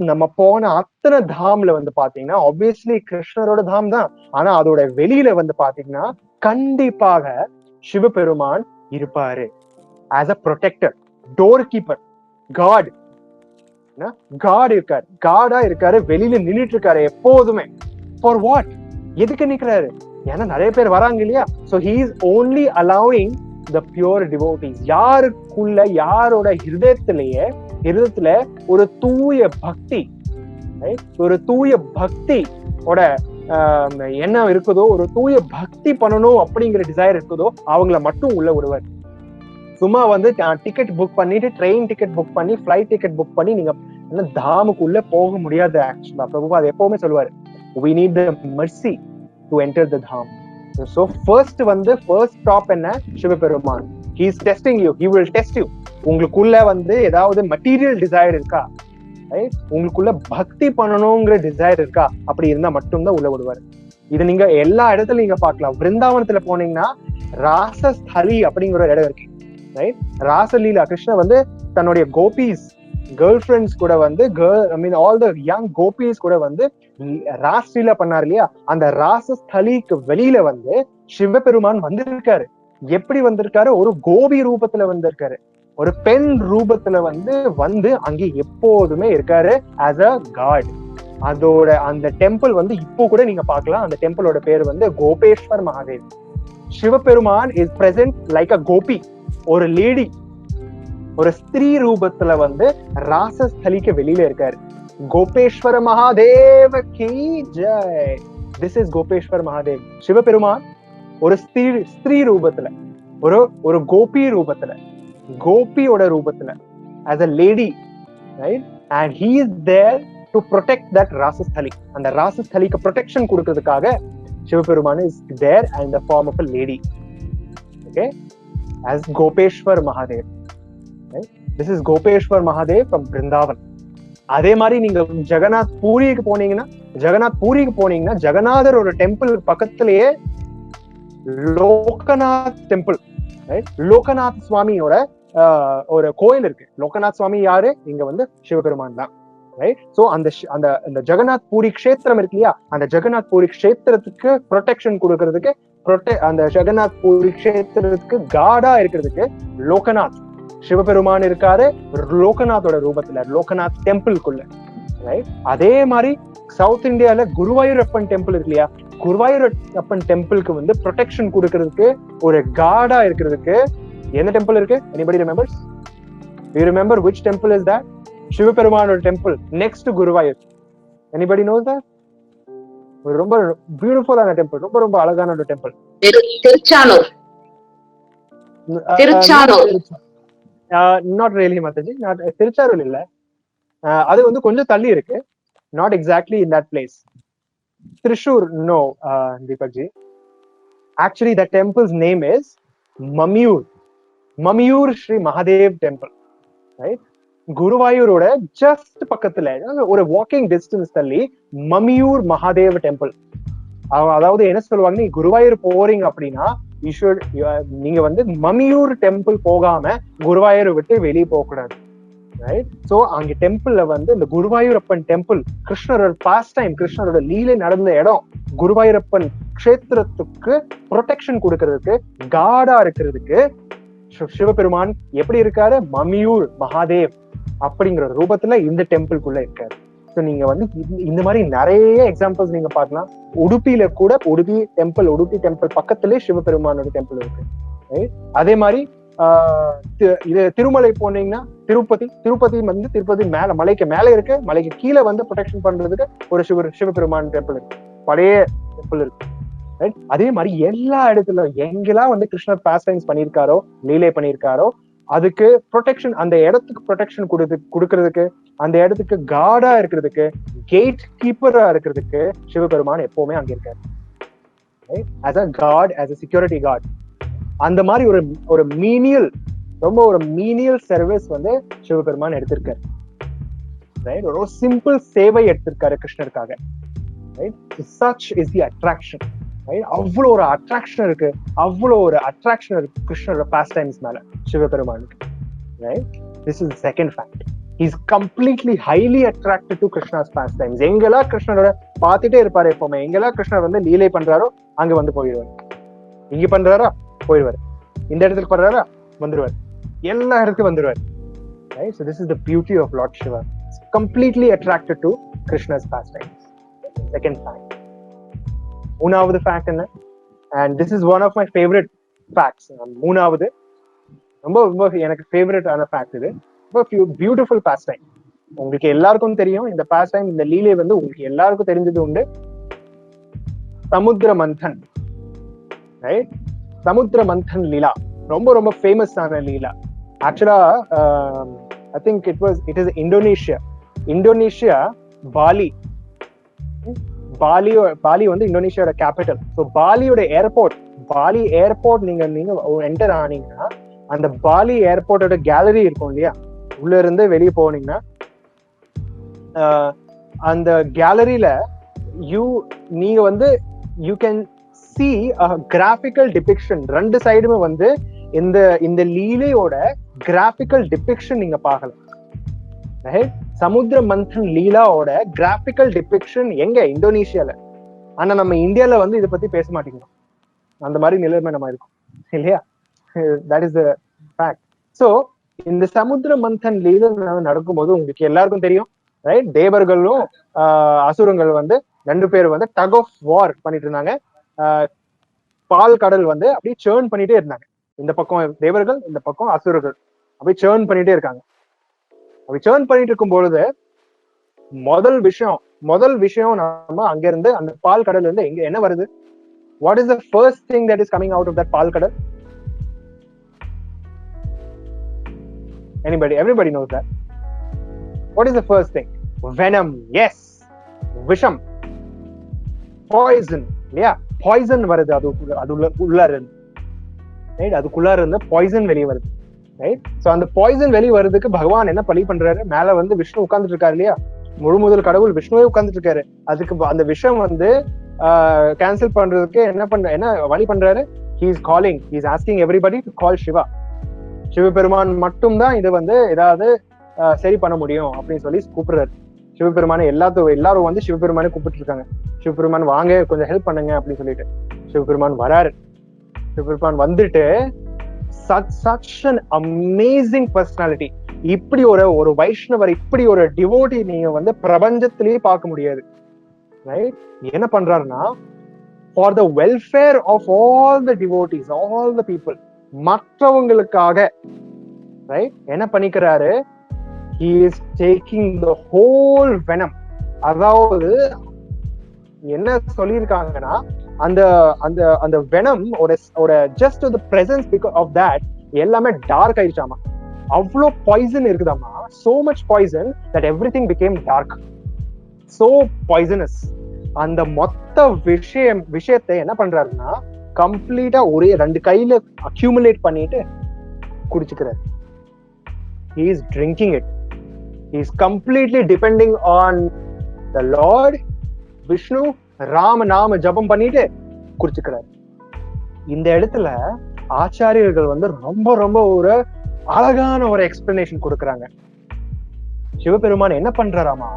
நம்ம போன அத்தனை தாம்ல பாத்தீங்கன்னா ஆப்வியஸ்லி கிருஷ்ணரோட தாம் தான். ஆனா அதோட வெளியில பாத்தீங்கன்னா கண்டிப்பாக சிவபெருமான் இருப்பாரு. As a protector, door keeper, god இருக்காரு, காடா இருக்காரு, வெளியில நின்றுட்டு இருக்காரு எப்போதுமே. For what? எதுக்கு நிக்கிறாரு? ஏன்னா நிறைய பேர் வராங்க இல்லையா? So he is only allowing the pure devotees. யாருக்குள்ள, யாரோட ஹிருதயத்துல ஒரு தூய பக்தி, ஒரு தூய பக்தியோட என்ன இருக்குதோ, ஒரு தூய பக்தி பண்ணணும் அப்படிங்கிற டிசைர் இருக்குதோ, அவங்கள மட்டும் உள்ள விடுவார். சும்மா டிக்கெட் புக் பண்ணிட்டு, ட்ரெயின் டிக்கெட் புக் பண்ணி, ஃபிளைட் டிக்கெட் புக் பண்ணி நீங்க தாமுக்குள்ள போக முடியாது. ஆக்சுவலா பிரபுபாத் எப்பவுமே சொல்லுவாரு, we need the mercy to enter the dham. So first stop என்ன? Sivaperuman. He is testing you. He will test you. உங்களுக்குள்ள ஏதாவது மெட்டீரியல் டிசைர் இருக்கா? உங்களுக்குள்ள பக்தி பண்ணணுங்கிற டிசைர் இருக்கா? அப்படி இருந்தா மட்டும்தான் உள்ள விடுவாரு. இது நீங்க எல்லா இடத்துல நீங்க பாக்கலாம். விருந்தாவனத்துல போனீங்கன்னா ராசஸ்தலி அப்படிங்கிற ஒரு இடம் இருக்கு. ரைட்? ராசலீலா கிருஷ்ணர் தன்னுடைய கோபீஸ், கேர்ள் ஃபிரெண்ட்ஸ் கூட ஆல் த யங் கோபீஸ் கூட ராஸ்லீலா பண்ணாரு இல்லையா? அந்த ராசஸ்தலிக்கு வெளியில சிவபெருமான் வந்திருக்காரு. எப்படி வந்திருக்காரு? ஒரு கோபி ரூபத்துல வந்திருக்காரு, ஒரு பெண் ரூபத்துல அங்கே எப்போதுமே இருக்காரு ஆஸ் அ காட். அதோட அந்த டெம்பிள் இப்போ கூட நீங்க பார்க்கலாம். அந்த டெம்பிளோட பேர் Gopeshwar Mahadev. Sivaperuman is present like a gopi, ஒரு லேடி, ஒரு ஸ்திரீ ரூபத்துல ராசஸ்தலிக்கு வெளியில இருக்காரு. கோபேஸ்வர மகாதேவ கி ஜெய். This is Gopeshwar Mahadev. சிவபெருமான் ஒரு ஸ்திரீ ரூபத்துல, ஒரு கோபி ரூபத்துல, கோபியோட ரூபத்துல, as a lady, right? And he is there to protect that Rasasthali. அந்த ராசஸ்தலிக்கு ப்ரொடெக்ஷன் கொடுக்கிறதுக்காக Sivaperuman is there in the form of a lady. Okay? As Gopeshwar Mahadev. Right? This is Gopeshwar Mahadev from Vrindavan. அதே மாதிரி நீங்க ஜெகநாத் பூரிக்கு போனீங்கன்னா ஜெகநாதர் ஒரு டெம்பிள் பக்கத்திலேயே லோகநாத் டெம்பிள், லோகநாத் சுவாமியோட ஒரு கோயில் இருக்கு. லோகநாத் சுவாமி யாரு? இங்க சிவபெருமான் தான். சோ அந்த ஜெகநாத் பூரி கஷேத்திரம் இருக்கு இல்லையா? அந்த ஜெகநாத் பூரி கஷேத்திரத்துக்கு ப்ரொடெக்ஷன் கொடுக்கறதுக்கு, அந்த ஜெகநாத் பூரி கஷேத்திரத்துக்கு காடா இருக்கிறதுக்கு லோகநாத் சிவபெருமான் இருக்காரு, லோகநாத்தோட ரூபத்துல, லோகநாத் டெம்பிள்குள்ள. அதே மாதிரி சவுத் இந்தியால குருவாயூரப்பன் டெம்பிள் இருக்கு இல்லையா, குருவாயூரப்பன் டெம்பிளுக்கு வந்து ப்ரொடெக்ஷன் கொடுக்கறதுக்கு, ஒரு கார்டா இருக்கிறதுக்கு என்ன டெம்பிள் இருக்கு? Anybody remembers? Do you remember which temple is that? சிவபெருமானோட temple next Guruvayur. Anybody knows that? ஒரு ரொம்ப பியூட்டிஃபுல்லான டெம்பிள், ரொம்ப ரொம்ப அழகான ஒரு temple. Tiruchanur. Not really Mataji, not Tiruchanur இல்ல, அது வந்து கொஞ்சம் தள்ளி இருக்கு. Not exactly in that place. Trishur, no, Deepak ji. Actually, the temple's name is Mamiyur. Mamiyur Shri Mahadev Temple. Right? குருவாயூரோட ஜஸ்ட் பக்கத்துல ஒரு வாக்கிங் டிஸ்டன்ஸ் தள்ளி மமியூர் மகாதேவ் டெம்பிள். அதாவது என்ன சொல்லுவாங்க, நீ குருவாயூர் போறீங்க அப்படின்னா நீங்க வந்து மமியூர் டெம்பிள் போகாம குருவாயூர் விட்டு வெளியே போக கூடாது. ரைட்? சோ அங்க டெம்பிள்ல வந்து இந்த குருவாயூரப்பன் டெம்பிள், கிருஷ்ணரோட பாஸ்ட் டைம், கிருஷ்ணரோட லீலை நடந்த இடம், குருவாயூரப்பன் கஷேத்திரத்துக்கு ப்ரொடெக்ஷன் கொடுக்கறதுக்கு, காடா இருக்கிறதுக்கு சிவபெருமான் எப்படி இருக்காரு? மமியூர் மகாதேவ் அப்படிங்கிற ரூபத்துல இந்த டெம்பிள்குள்ள இருக்காரு. ஸோ நீங்க வந்து இந்த மாதிரி நிறைய எக்ஸாம்பிள்ஸ் நீங்க பார்க்கலாம். உடுப்பியில கூட உடுப்பி டெம்பிள் பக்கத்திலே சிவபெருமானோட டெம்பிள் இருக்கு. அதே மாதிரி இது திருமலை போனீங்கன்னா திருப்பதி வந்து திருப்பதி மேல மலைக்கு மேல இருக்கு, மலைக்கு கீழே வந்து ப்ரொடெக்ஷன் பண்றதுக்கு ஒரு சிவபெருமான் டெம்பிள் இருக்கு, பழைய டெம்பிள் இருக்கு. அதே மாதிரி எல்லா இடத்துல எங்கெல்லாம் வந்து கிருஷ்ணர் பாஸ் டைம்ஸ் பண்ணியிருக்காரோ, லீலை பண்ணியிருக்காரோ, அதுக்கு ப்ரொடெக்ஷன், அந்த இடத்துக்கு ப்ரொடெக்ஷன் கொடுக்கறதுக்கு, அந்த இடத்துக்கு கார்டா இருக்கிறதுக்கு, கேட் கீப்பரா இருக்கிறதுக்கு சிவபெருமான் எப்பவுமே அங்க இருக்காரு. as a god, as a security guard. அந்த மாதிரி ஒரு மீனியல், ரொம்ப ஒரு மீனியல் சர்வீஸ் வந்து சிவபெருமான் எடுத்திருக்காரு. ரைட்? ஒரு சிம்பிள் சேவை எடுத்திருக்காரு கிருஷ்ணருக்காக. Right? such is the attraction. அவ்வளோ ஒரு அட்ராக்ஷன் இருக்கு, அவ்வளோ ஒரு அட்ராக்ஷன் இருக்கு கிருஷ்ணரோட பாஸ்ட் டைம்ஸ் மேல சிவபெருமானுக்கு. Right? This is second fact. he is completely highly attracted to Krishna's pastimes. எங்கெல்லாம் கிருஷ்ணரோட பார்த்துட்டே இருப்பாரு எப்பவுமே, எங்கெல்லாம் கிருஷ்ணர் வந்து லீலை பண்றாரோ அங்க வந்து போயிடுவாரு. இங்க பண்றாரா போயிடுவாரு, இந்த இடத்துக்கு பண்றாரா வந்துருவாரு, எல்லா இடத்துக்கும் வந்துருவாரு. Right? So this is the beauty of Lord Shiva. He's completely attracted to Krishna's pastimes. Second fact. மூணாவது ஃபேக்ட் என்ன? And this is one of my favourite facts. மூணாவது ரொம்ப ரொம்ப எனக்கு ஃபேவரட்டான ஃபேக்ட். இது ரொம்ப பியூட்டிஃபுல் பாஸ் டைம். உங்களுக்கு எல்லாருக்கும் தெரியும் இந்த பாஸ் டைம், இந்த லீலை வந்து உங்களுக்கு எல்லாருக்கும் தெரிஞ்சது உண்டு. சமுத்திர மந்தன். ரைட்? சமுத்திர மந்தன் லீலா ரொம்ப ரொம்ப ஃபேமஸான லீலா. ஆக்சுவலா I think it is Indonesia Bali வந்து இந்தோனேஷியாவோட கேபிட்டல். ஸோ பாலியோட பாலி ஏர்போர்ட் நீங்க என்டர் ஆனீங்கன்னா, அந்த பாலி ஏர்போர்ட்டோட கேலரி இருக்கும் இல்லையா, உள்ள இருந்து வெளியே போனீங்கன்னா அந்த கேலரியில நீங்க வந்து you can see a graphical depiction. ரெண்டு சைடுமே வந்து இந்த லீலையோட கிராபிக்கல் டிபிக்ஷன் நீங்க பார்க்கலாம். சமுத்திர மந்தன் லீலாவோட கிராபிக்கல் டிபிக்ஷன் எங்க? இந்தோனேஷியால. ஆனா நம்ம இந்தியால வந்து இதை பத்தி பேச மாட்டேங்கிறோம். அந்த மாதிரி நிலைமை நம்ம இருக்கும் இல்லையா? That is the fact. So இந்த சமுத்திர மந்தன் லீலை நடக்கும்போது உங்களுக்கு எல்லாருக்கும் தெரியும், ரைட்? தேவர்களும் அசுரங்கள் வந்து ரெண்டு பேர் வந்து டக் ஆஃப் வார் பண்ணிட்டு இருந்தாங்க. பால் கடல் வந்து அப்படியே சேர்ன் பண்ணிட்டே இருந்தாங்க. இந்த பக்கம் தேவர்கள், இந்த பக்கம் அசுரர்கள் அப்படியே சேர்ன் பண்ணிட்டே இருக்காங்க. அப்படி சேர்ன் பண்ணிட்டு இருக்கும் பொழுது முதல் விஷயம் நம்ம அங்க இருந்து அந்த பால் கடல் இருந்து எங்க என்ன வருது? What is the first thing that is coming out of that பால் கடல்? Everybody knows that. What is the first thing? Venom. Yes, விஷம், poison. இல்லையா? பாய்சன் வருது. அது உள்ளார இருந்து, ரைட்? அதுக்குள்ளார இருந்து பாய்சன் வெளியே வருது. ரைட்? சோ அந்த பாய்சன் வெளியே வருதுக்கு பகவான் என்ன பழி பண்றாரு? மேல வந்து விஷ்ணு உட்கார்ந்துட்டு இருக்காரு இல்லையா? முழு கடவுள் விஷ்ணுவே உட்கார்ந்துட்டு இருக்காரு. அதுக்கு அந்த விஷம் வந்து கேன்சல் பண்றதுக்கு என்ன வழி பண்றாரு? he is asking everybody to call Shiva. Sivaperuman மட்டும்தான் இது வந்து ஏதாவது சரி பண்ண முடியும் அப்படின்னு சொல்லி கூப்பிடுறாரு. சிவபெருமானை எல்லாரும் வந்து சிவபெருமானை கூப்பிட்டு இருக்காங்க. சிவபெருமான் வாங்க கொஞ்சம் ஹெல்ப் பண்ணுங்க அப்படின்னு சொல்லிட்டு சிவபெருமான் வராரு. சிவபெருமான் வந்துட்டு such an amazing personality. இப்படி ஒரு வைஷ்ணவர், இப்படி ஒரு டிவோட்டி நீங்க வந்து பிரபஞ்சத்திலேயே பார்க்க முடியாது. ரைட்? என்ன பண்றாருன்னா, for the welfare of all the devotees, all the people, மற்றவங்களுக்காக, ரைட், என்ன பண்ணிக்கிறாரு? He is taking the whole venom. அதாவது என்ன சொல்லியிருக்காங்கன்னா, அந்த அந்த அந்த வெனம் ஒரு just the presence of that எல்லாமே டார்க் ஆயிடுச்சாமா. அவ்வளோ பாய்சன் இருக்குதாமா. so much poison that everything became dark, so poisonous. அந்த மொத்த விஷயத்தை என்ன பண்றாருன்னா, கம்ப்ளீட்டா ஒரே 2 கையில அக்யூமுலேட் பண்ணிட்டு குடிச்சுக்கிறார். he is drinking it. he is completely depending on the Lord Vishnu, Rama நாம ஜபம் பண்ணிட்டு குடிச்சுக்கிறார். இந்த இடத்துல ஆச்சாரியர்கள் வந்து ரொம்ப ரொம்ப ஒரு அழகான ஒரு எக்ஸ்பிளனேஷன் கொடுக்கறாங்க. சிவபெருமான் என்ன பண்றாராமா,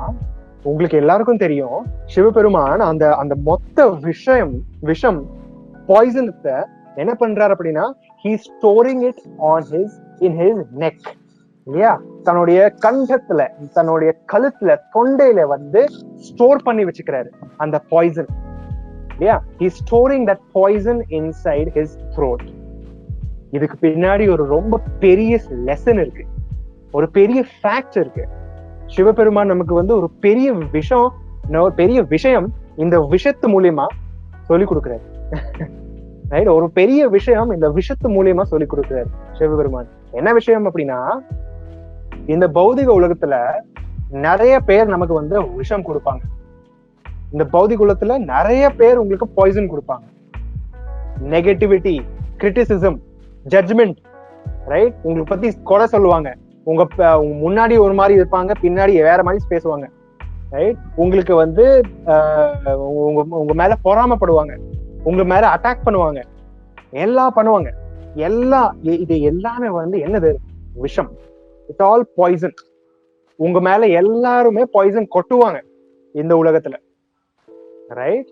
உங்களுக்கு எல்லாருக்கும் தெரியும், சிவபெருமான் அந்த அந்த மொத்த விஷம் பாய்சனத்தை என்ன பண்றாரு அப்படின்னா, he is storing it in his neck, இல்லையா? தன்னுடைய கண்டத்துல, தன்னுடைய கழுத்துல, தொண்டையில வந்து ஸ்டோர் பண்ணி வச்சுக்கிறாரு அந்த பாய்சன், இல்லையா? he is storing that poison inside his throat. இதுக்கு பின்னாடி ஒரு ரொம்ப பெரிய லெசன் இருக்கு, ஒரு பெரிய ஃபேக்ட் இருக்கு. சிவபெருமான் நமக்கு வந்து ஒரு பெரிய விஷயம் இந்த விஷத்து மூலியமா சொல்லி கொடுக்கிறாரு. ஒரு பெரிய விஷயம் இந்த விஷத்து மூலியமா சொல்லி கொடுக்கிறாரு சிவபெருமான். என்ன விஷயம் அப்படின்னா, இந்த பௌதிக உலகத்துல நிறைய பேர் நமக்கு வந்து விஷம் கொடுப்பாங்க. இந்த பௌதிக உலகத்துல நிறைய பேர் உங்களுக்கு பாய்சன் கொடுப்பாங்க. Negativity, criticism, judgment, right? உங்களுக்கு பத்தி கொலை சொல்லுவாங்க. உங்க முன்னாடி ஒரு மாதிரி இருப்பாங்க, பின்னாடி வேற மாதிரி பேசுவாங்க, ரைட்? உங்களுக்கு வந்து உங்க மேல பொறாமப்படுவாங்க, உங்க மேல அட்டாக் பண்ணுவாங்க, எல்லாம் பண்ணுவாங்க. இது எல்லாமே வந்து என்னது? விஷம். It's all poison. உங்க மேல எல்லாருமே பாய்சன் கொட்டுவாங்க இந்த உலகத்துல, ரைட்?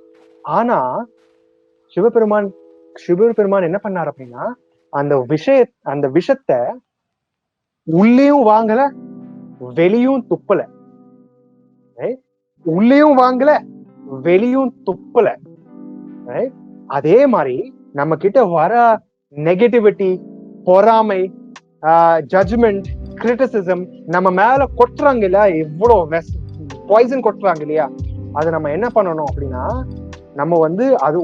ஆனா சிவபெருமான் என்ன பண்ணார் அப்படின்னா, அந்த விஷத்தை உள்ளேயும் வாங்கல, வெளியும் துப்பல, உள்ளேயும் வாங்கல, வெளியும் துப்பல, ரைட்? அதே மாதிரி நம்ம கிட்ட வர நெகட்டிவிட்டி, பொறாமை, ஜட்ஜ்மெண்ட், கிரிட்டிசிசம் நம்ம மேல கொட்டுறாங்க இல்லையா, இவ்வளவு பாய்சன் கொட்டுறாங்க இல்லையா, அது நம்ம என்ன பண்ணணும் அப்படின்னா, நம்ம வந்து அது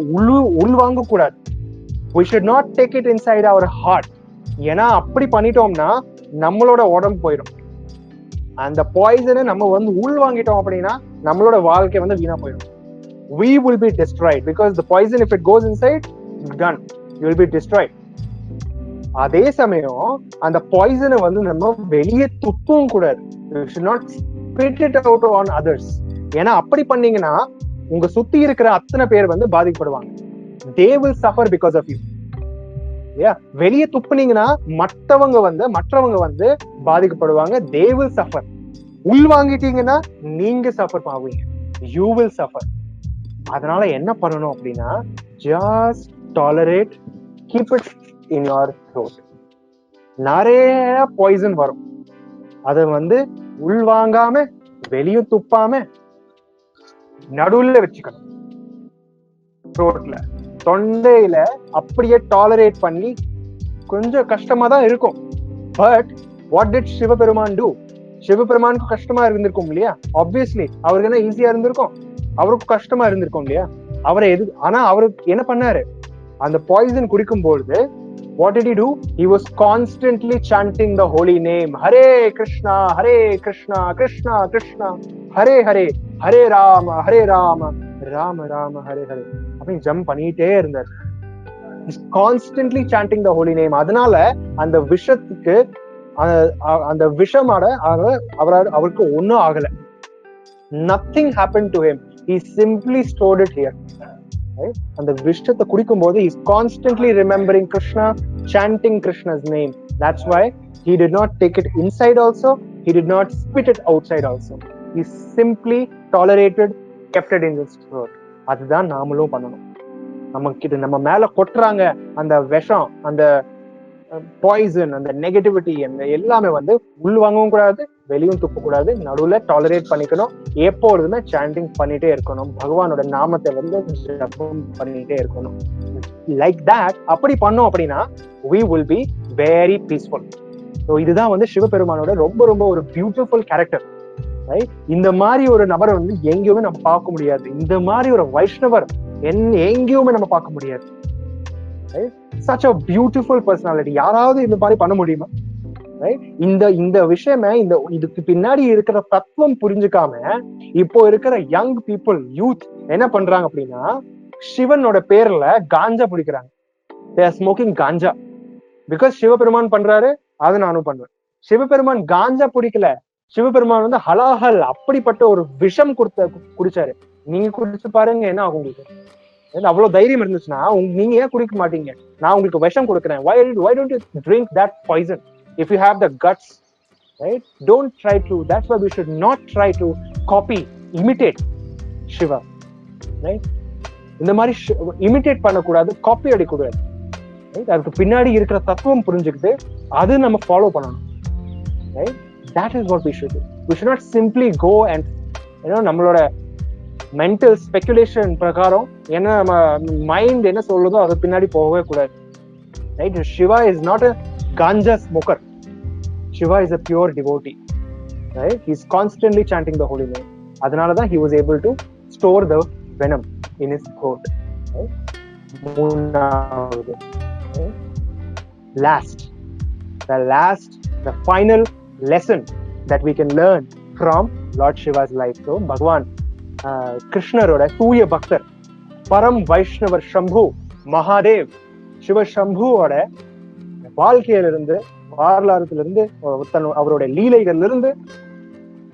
உள்வாங்க கூடாது. we should not take it inside our heart. ஏன்னா அப்படி பண்ணிட்டோம்னா நம்மளோட உடம்பு போயிடும். அந்த பாய்சனை நம்ம வந்து உள்வாங்கிட்டோம் அப்படின்னா நம்மளோட வாழ்க்கை வந்து வீணா போயிடும். we will be destroyed because the poison, if it goes inside, it's done, you will be destroyed. அதே சமயம் அந்த பாய்சனை வந்து நம்ம வெளியே துப்பவும் கூடாது. you should not spit it out on others. ஏன்னா அப்படி பண்ணீங்கன்னா உங்க சுத்தி இருக்கிற அத்தனை பேர் வந்து பாதிக்கப்படுவாங்க. they will suffer because of you. வெளியே துப்புனீங்கன்னா மற்றவங்க வந்து பாதிக்கப்படுவாங்க. they will suffer. உள்வாங்கிட்டீங்கன்னா நீங்க சஃபர் ஆவீங்க, you will suffer. அதனால என்ன பண்ணணும் அப்படின்னா, just tolerate, keep it in your throat. நிறைய பாய்சன் வரும், அதை வந்து உள்வாங்காம வெளியும் துப்பாம நடுவுல வச்சுக்கணும். த்ரோட்ல, தொண்டையில அப்படியே டாலரேட் பண்ணி கொஞ்சம் கஷ்டமா தான் இருக்கும். But what did Sivaperuman do? சிவபெருமானுக்கு கஷ்டமா இருந்திருக்கும் இல்லையா? ஆப்வியஸ்லி அவருக்கு என்ன ஈஸியா இருந்திருக்கும்? அவருக்கு கஷ்டமா இருந்திருக்கும் இல்லையா? ஆனா அவருக்கு என்ன பண்ணாரு? அந்த பாய்சன் குடிக்கும் பொழுது what did he do? He was constantly chanting the holy name, Hare Krishna, Krishna Krishna, Hare Hare, Hare Rama, Rama Rama, Hare Hare. அப்படின்னு ஜம்ப் பண்ணிட்டே இருந்தார். கான்ஸ்டன்ட்லி சாண்டிங் த ஹோலி நேம். அதனால அந்த விஷத்துக்கு, அந்த விஷமாட அவருக்கு ஒன்னும் ஆகல. nothing happened to him. He simply stored it here. அந்த விஷத்தை குடிக்கும் போது he is constantly remembering Krishna, chanting Krishna's name. That's why he did not take it inside also, he did not spit it outside also. He simply tolerated, kept it in his throat. அதுதான் நாமளும் பண்ணணும். நம்ம மேல கொட்டுறாங்க அந்த விஷம், அந்த பாய்சன், அந்த நெகட்டிவிட்டி, அந்த எல்லாமே வந்து உள்வாங்கவும் கூடாது, வெளியும் துப்ப கூடாது, நடுவுல டாலரேட் பண்ணிக்கணும், எப்பொழுதுமே சாண்டிங் பண்ணிட்டே இருக்கணும், பகவானோட நாமத்தை வந்து ஜபம் பண்ணிட்டே இருக்கணும். லைக் தட் அப்படி பண்ணோம் அப்படின்னா we will be very peaceful. So இதுதான் வந்து சிவபெருமானோட ரொம்ப ரொம்ப ஒரு பியூட்டிஃபுல் கேரக்டர். ரைட்? இந்த மாதிரி ஒரு நபரை வந்து எங்கேயுமே நம்ம பார்க்க முடியாது. இந்த மாதிரி ஒரு வைஷ்ணவர் எங்கேயுமே நம்ம பார்க்க முடியாது. such a beautiful personality. யாராவது இந்த மாதிரி பண்ண முடியுமா? ரைட்? இந்த விஷயமே இதுக்கு பின்னாடி இருக்கிற தத்துவம் புரிஞ்சுக்காம இப்போ இருக்கிற யங் பீப்புள், யூத் என்ன பண்றாங்க அப்படின்னா, சிவனோட பேர்ல காஞ்சா பிடிக்கிறாங்க. they are smoking ganja because Sivaperuman பண்றாரு, அது நானும் பண்ணுவேன். சிவபெருமான் காஞ்சா பிடிக்கல, சிவபெருமான் வந்து ஹலாஹல் அப்படிப்பட்ட ஒரு விஷம் குடிச்சாரு. நீங்க குடிச்சு பாருங்க என்ன ஆகும் உங்களுக்கு. அவ்வளவு தைரியம் இருந்துச்சுன்னா நீங்க ஏன் குடிக்க மாட்டீங்க? நான் உங்களுக்கு விஷம் கொடுக்குறேன். why don't you drink that poison if you have the guts, right? Don't try to. That's why we should not try to copy, imitate Shiva, right? இந்த மாதிரி இமிட்டேட் பண்ணக்கூடாது, காப்பி அடிக்கூடாது. அதுக்கு பின்னாடி இருக்கிற தத்துவம் புரிஞ்சுக்கிட்டு அது நம்ம ஃபாலோ பண்ணணும். Right? that is what we should do. We should not simply go and நம்மளோட மென்டல் ஸ்பெகுலேஷன் பிரகாரம் என்ன நம்ம மைண்ட் என்ன சொல்லுதோ அது பின்னாடி போகவே கூடாது. Right? Shiva is not a ganja smoker. Shiva is a pure devotee. Right? He's constantly chanting the holy name. அதனால தான் he was able to store the venom in his throat. Right? மூணாவது, the final lesson that we can learn from Lord Shiva's life. So பகவான் கிருஷ்ணரோட தூய பக்தர், பரம் வைஷ்ணவர் சம்பு மகாதேவ் சிவ சம்புவோட வாழ்க்கையிலிருந்து, வரலாறுல அவரோட லீலைகள்ல இருந்து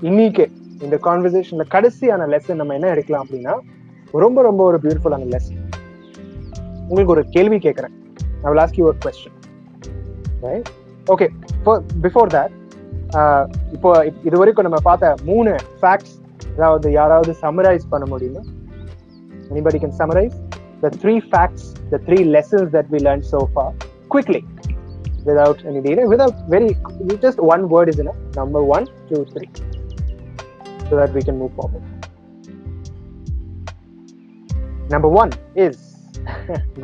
இன்னைக்கு இந்த கான்வர்சேஷன்ல கடைசியான லெசன் நம்ம என்ன எடுக்கலாம் அப்படின்னா, ரொம்ப ரொம்ப ஒரு பியூட்டிஃபுல்லான லெசன். உங்களுக்கு ஒரு கேள்வி கேட்கிறேன். I will ask you a question. Right? Okay. Before that, இப்போ இது வரைக்கும் நம்ம பார்த்த 3 facts அதாவது யாராவது சம்மரைஸ் பண்ண முடியுமா? Anybody can summarize the 3 facts, the 3 lessons that we learned so far quickly, without any delay, just one word is enough. Number 1, 2, 3, so that we can move forward. Number 1 is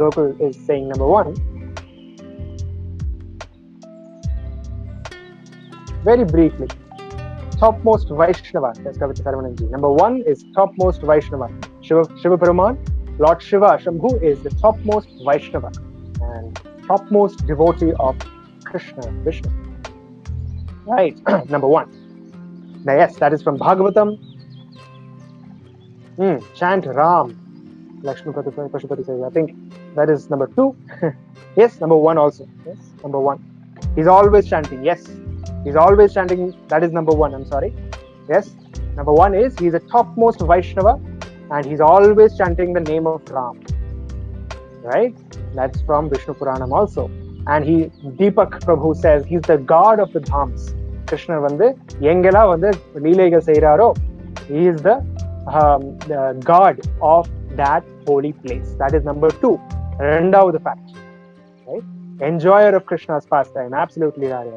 Gokul is saying number 1. Very briefly, topmost Vaishnava. Number 1 is topmost Vaishnava. Shiva Perumal, Lord Shiva Shambhu is the topmost Vaishnava and topmost devotee of Krishna, Vishnu. Right? Number 1. Now, yes, that is from Bhagavatam. Chant Ram. Lakshmi Pashupati says, I think that is number 2. Yes, number 1 also. Yes, number 1. He's always chanting. Yes, he's always chanting. That is number 1. I'm sorry. Yes, number 1 is he's a topmost Vaishnava and he's always chanting the name of Ram. Right? That's from Vishnu Puranam also. And Deepak Prabhu says he's the god of the dhams. Krishna வந்து எங்கெல்லாம் வந்து லீலைகள் செய்றாரோ, he is the god of that holy place. That is number 2. Rendavathu fact. Right? Enjoyer of Krishna's pastime. Absolutely right.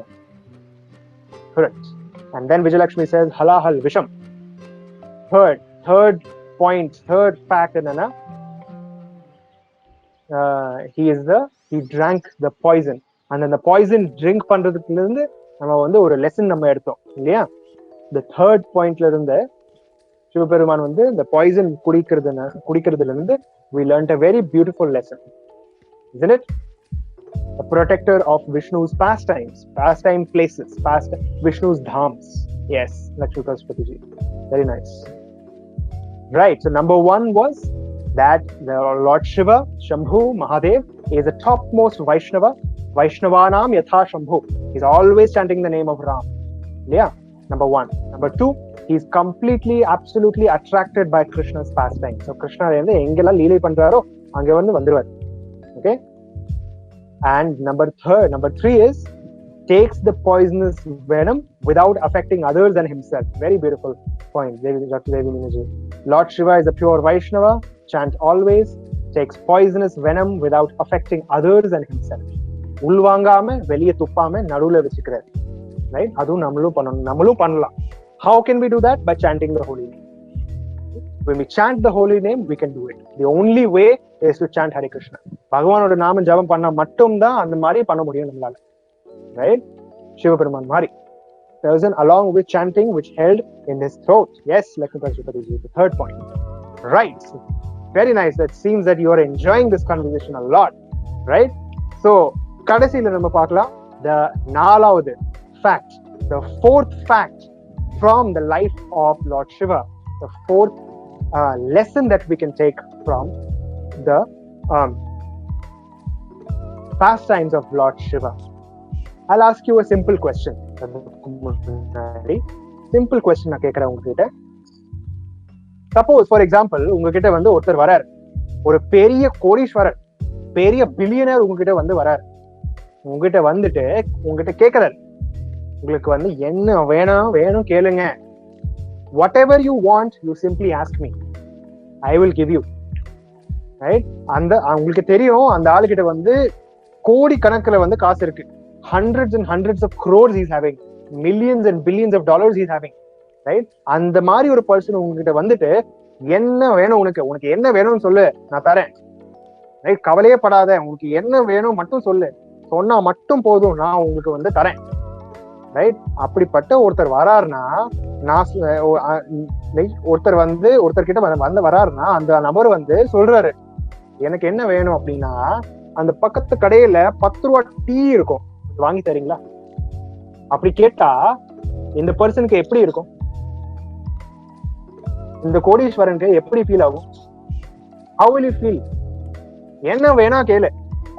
Correct. And then Vijayalakshmi says halahal visham. Third point, third fact enna, he drank the poison. And then the poison drink பண்றதுல இருந்து நம்ம வந்து ஒரு லெசன் நம்ம எடுத்தோம் இல்லையா? The third pointல இருந்து சிவபெருமான் வந்து இந்த பாய்சன் குடிக்கிறதுல இருந்து we learned a very beautiful lesson, isn't it? A protector of Vishnu's pastime places, Vishnu's dhams. Yes, Lakshmi Pashupati ji, very nice. Right, so number 1 was that the Lord Shiva Shambhu Mahadev is the topmost Vaishnava. Vaishnavanam yatha Shambhu. He's always chanting the name of Ram. Yeah, number 1. Number 2, he's completely, absolutely attracted by Krishna's pastime. So Krishna engella leelai பண்றாரோ அங்க வந்து வந்துருவார். Okay? And number 3 is takes the poisonous venom without affecting others than himself. Very beautiful point. Lord Shiva is a pure Vaishnava, chant always, takes poisonous venom without affecting others than himself. உள்வாங்காம வெளியே துப்பாம நடுவுல வச்சுக்கிறார். right? அதுவும் நம்மளும் பண்ணலாம். How can we do that? By chanting the holy name. When we chant the holy name, we can do it. The only way is to chant Hare Krishna. பகவானோட நாமம் ஜபம் பண்ணா மட்டும்தான் அந்த மாதிரி பண்ண முடியும் நம்மளால, right? சிவபெருமான் மாதிரி person along with chanting which held in his throat. Yes, Lakshmipati ji, the third point. Right. Very nice. It seems that you are enjoying this conversation a lot, right? So, கடைசியில நம்ம பார்க்கலாம் the நாலாவது fact, the fourth fact from the life of Lord Shiva, the fourth lesson that we can take from the pastimes of Lord Shiva. I'll ask you a simple question. Simple question நான் கேட்கிறேன் உங்ககிட்ட. சப்போஸ் ஃபார் எக்ஸாம்பிள் உங்ககிட்ட வந்து ஒருத்தர் வரார், ஒரு பெரிய கோடீஸ்வரர், பெரிய பில்லியனர் உங்ககிட்ட வந்து வரார். உங்ககிட்ட வந்துட்டு உங்ககிட்ட கேட்கிறார், உங்களுக்கு வந்து என்ன வேணும் கேளுங்க. Whatever you want, you simply ask me. I will give you. Right? உங்களுக்கு தெரியும் அந்த ஆளுகிட்ட வந்து கோடி கணக்குல வந்து காசு இருக்கு. Hundreds and hundreds of crores he's having. Millions and billions of dollars he's having. Right? அந்த மாதிரி ஒரு பர்சன் உங்ககிட்ட வந்துட்டு என்ன வேணும் உனக்கு என்ன வேணும்னு சொல்லு, நான் தரேன். ரைட்? கவலையே படாத, உங்களுக்கு என்ன வேணும் மட்டும் சொல்லு, சொன்னா மட்டும் போதும், நான் உங்களுக்கு வந்து தரேன். ரைட்? அப்படிப்பட்ட ஒருத்தர் வராருன்னா, ஒருத்தர் வந்து ஒருத்தர்கிட்ட வராருன்னா அந்த நபர் வந்து சொல்றாரு எனக்கு என்ன வேணும் அப்படின்னா, அந்த பக்கத்து கடையில 10 ரூபா டீ இருக்கும், வாங்கி தரீங்களா அப்படி கேட்டா இந்த பர்சனுக்கு எப்படி இருக்கும்? இந்த கோடீஸ்வரனுக்கு எப்படி ஃபீல் ஆகும்? How will you feel? என்ன வேணா கேளு,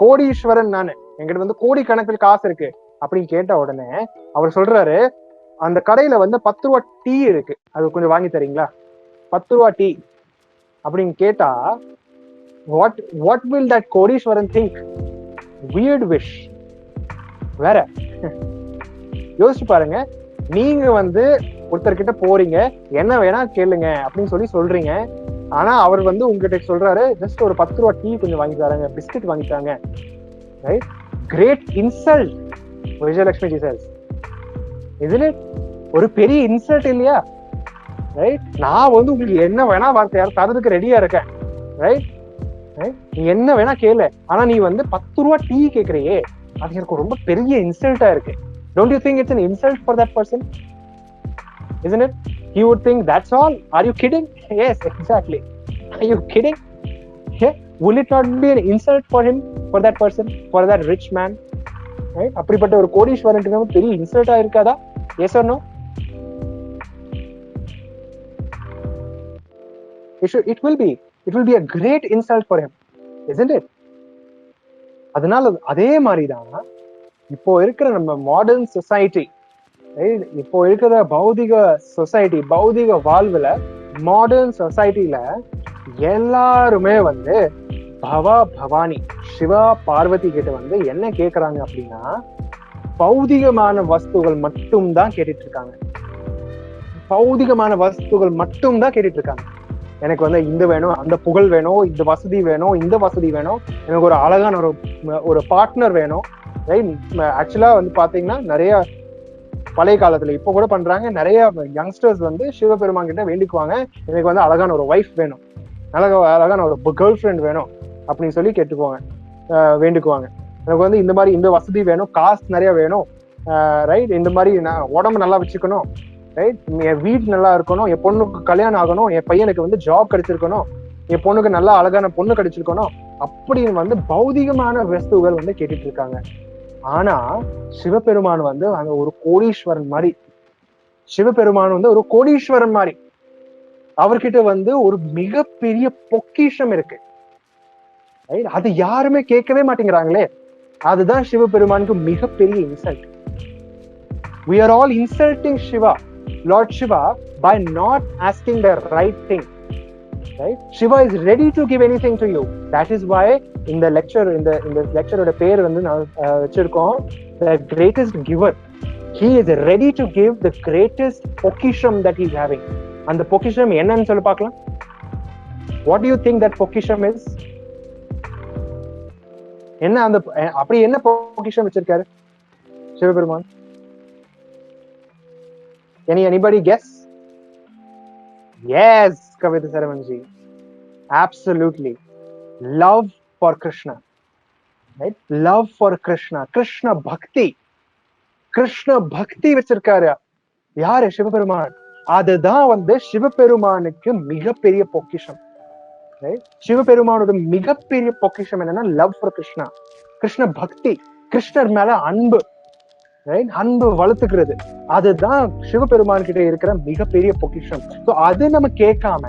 கோடீஸ்வரன் நானு, என்கிட்ட வந்து கோடி கணக்கில் காசு இருக்கு அப்படின்னு கேட்ட உடனே அவர் சொல்றாரு அந்த கடையில வந்து 10 ரூபா டீ இருக்கு, அது கொஞ்சம் வாங்கி தரீங்களா? 10 ரூபா டீ அப்படின்னு கேட்டா what will that Kodeeswaran think? Weird wish. வேற யோசிச்சு பாருங்க, நீங்க வந்து ஒருத்தர்கிட்ட போறீங்க, என்ன வேணா கேளுங்க அப்படின்னு சொல்றீங்க. ஆனா அவர் வந்து உங்ககிட்ட சொல்றாரு ஜஸ்ட் ஒரு 10 ரூபா டீ கொஞ்சம் வாங்கி தராங்க, பிஸ்கட் வாங்கி தராங்க. Right? Great insult. Vijayalakshmi ji says, isn't it? ஒரு பெரிய இன்சல்ட் இல்லையா? ரைட்? நான் வந்து உங்களுக்கு என்ன வேணா தரதுக்கு ரெடியா இருக்கேன். ரைட்? நீ என்ன வேணா கேளு, ஆனா நீ வந்து 10 ரூபா டீ கேக்குறியே, அது எனக்கு ரொம்ப பெரிய இன்சல்ட்டா இருக்கு. Don't you think it's an insult for that person? Isn't it? He would think that's all. Are you kidding? Yes, exactly. Are you kidding? Yeah. Will it not be an insult for him, for that person, for that rich man? Right? அப்படிப்பட்ட ஒரு கோடீஸ்வரனுக்கு பெரிய இன்சல்ட்டா இருக்காதா? Yes or no? It will be a great insult for him, isn't it? அதனால அதே மாதிரிதான் இப்போ இருக்கிற நம்ம மாடர்ன் சொசைட்டி, இப்போ இருக்கிற பௌதிக சொசைட்டி, பௌதிக வாழ்வுல, மாடர்ன் சொசைட்டில எல்லாருமே வந்து பவானி சிவா பார்வதி கிட்ட வந்து என்ன கேக்குறாங்க அப்படின்னா, பௌதிகமான வஸ்துகள் மட்டும் தான் கேட்டுட்டு இருக்காங்க. பௌதிகமான வஸ்துகள் மட்டும் தான் கேட்டுட்டு இருக்காங்க. எனக்கு வந்து இந்த வேணும், அந்த புகழ் வேணும், இந்த வசதி வேணும், இந்த வசதி வேணும், எனக்கு ஒரு அழகான ஒரு பார்ட்னர் வேணும். ரைட்? ஆக்சுவலா வந்து பாத்தீங்கன்னா நிறைய பழைய காலத்துல இப்ப கூட பண்றாங்க, நிறைய யங்ஸ்டர்ஸ் வந்து சிவபெருமான் கிட்ட வேண்டிக்குவாங்க, எனக்கு வந்து அழகான ஒரு ஒய்ஃப் வேணும், அழகான ஒரு கேர்ள் ஃப்ரெண்ட் வேணும் அப்படின்னு சொல்லி கேட்டுக்குவாங்க, வேண்டிக்குவாங்க. எனக்கு வந்து இந்த மாதிரி இந்த வசதி வேணும், காசு நிறைய வேணும், ரைட்? இந்த மாதிரி நான் உடம்பு நல்லா வச்சுக்கணும், ரைட்? என் வீடு நல்லா இருக்கணும், என் பொண்ணுக்கு கல்யாணம் ஆகணும், என் பையனுக்கு வந்து ஜாப் கிடைச்சிருக்கணும், என் பொண்ணுக்கு நல்லா அழகான பொண்ணு கிடைச்சிருக்கணும் அப்படின்னு வந்து பௌதிகமான வஸ்துகள் வந்து கேட்டுட்டு இருக்காங்க. ஆனா சிவபெருமான் வந்து அங்க ஒரு கோடீஸ்வரன் மாதிரி, சிவபெருமான் வந்து ஒரு கோடீஸ்வரன் மாதிரி, அவர்கிட்ட வந்து ஒரு மிகப்பெரிய பொக்கிஷம் இருக்கு. அது யாருமே கேட்கவே மாட்டேங்கிறாங்களே, அதுதான் சிவபெருமானுக்கு மிகப்பெரிய insult. We are all insulting Shiva, Lord Shiva, by not asking the right thing. Right? Shiva is ready to give anything to you. That is why in the lecture, in the lecture oda பேர் வந்து நான் வச்சிருக்கோம், the greatest giver. He is ready to give the greatest பொக்கிஷம் that he is having. அந்த பொக்கிஷம் என்னன்னு சொல்லி பார்க்கலாம். What do you think that பொக்கிஷம் is? என்ன அந்த அப்படி என்ன பொக்கிஷம் வச்சிருக்காரு Sivaperuman? Anybody guess? Yes, Kavita Saramanji. Absolutely. Love for Krishna. Right? Love for Krishna. Krishna Bhakti. Krishna Bhakti வச்சிருக்காரு யாரு? சிவபெருமான். அதுதான் சிவபெருமானுக்கு மிகப்பெரிய பொக்கிஷம். சிவபெருமானோட மிகப்பெரிய பொக்கிஷம் என்னன்னா லவ் ஃபார் கிருஷ்ணா. கிருஷ்ண பக்தி, கிருஷ்ணர் மேல அன்பு, அன்பு வளர்த்துக்கிறது. அதுதான் சிவபெருமான் கிட்ட இருக்கிற மிகப்பெரிய பொக்கிஷம். அது நம்ம கேட்காம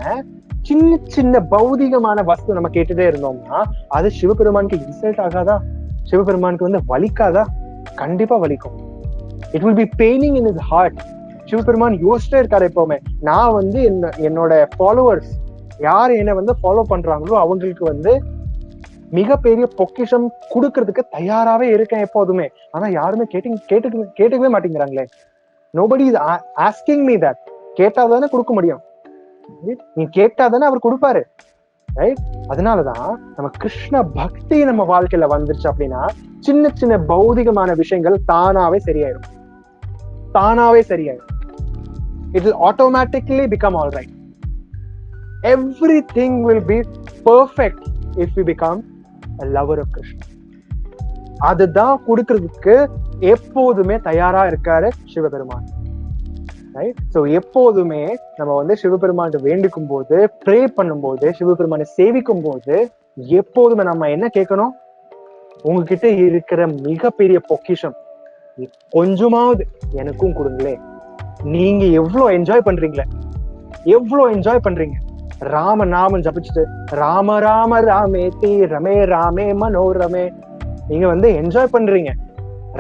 சின்ன சின்ன பௌதிகமான வஸ்து நம்ம கேட்டுட்டே இருந்தோம்னா அது சிவபெருமானுக்கு இன்சல்ட் ஆகாதா? சிவபெருமானுக்கு வலிக்காதா? கண்டிப்பா வலிக்கும். It will be paining in his heart. Sivaperuman யோசிச்சே இருக்காரு எப்பவுமே, நான் என்னோட ஃபாலோவர்ஸ் யார் என்ன ஃபாலோ பண்றாங்களோ அவங்களுக்கு மிகப்பெரிய பொக்கிஷம் கொடுக்கறதுக்கு தயாராவே இருக்கேன் எப்போதுமே. ஆனா யாருமே கேட்டுக்கவே மாட்டேங்கிறாங்களே. Nobody is asking me that. கேட்டாதானே கொடுக்க முடியும். நீ கேட்டாதானே அவர் கொடுப்பாரு. ரைட்? அதனாலதான் நம்ம கிருஷ்ண பக்தி நம்ம வாழ்க்கையில வந்துருச்சு அப்படின்னா சின்ன சின்ன பௌதிகமான விஷயங்கள் தானாவே சரியாயிரும். தானாவே சரியாயிரும். It will automatically become all right. Everything will be perfect if we become a lover of Krishna. அதுதான் கொடுக்கிறதுக்கு எப்போதுமே தயாரா இருக்காரு சிவபெருமான். ரைட்? சோ எப்போதுமே நம்ம சிவபெருமான் வேண்டிக்கும் போது, ப்ரே பண்ணும் போது, சிவபெருமானை சேவிக்கும் போது எப்போதுமே நம்ம என்ன கேட்கணும்? உங்ககிட்ட இருக்கிற மிகப்பெரிய பொக்கிஷம் கொஞ்சமாவது எனக்கும் கொடுங்களே. நீங்க எவ்வளவு என்ஜாய் பண்றீங்களே, எவ்வளவு என்ஜாய் பண்றீங்க ராம நாமம் ஜபிச்சுட்டு, ராம ராம ராமேதி ரமே ராமே மனோரமே. நீங்க என்ஜாய் பண்றீங்க.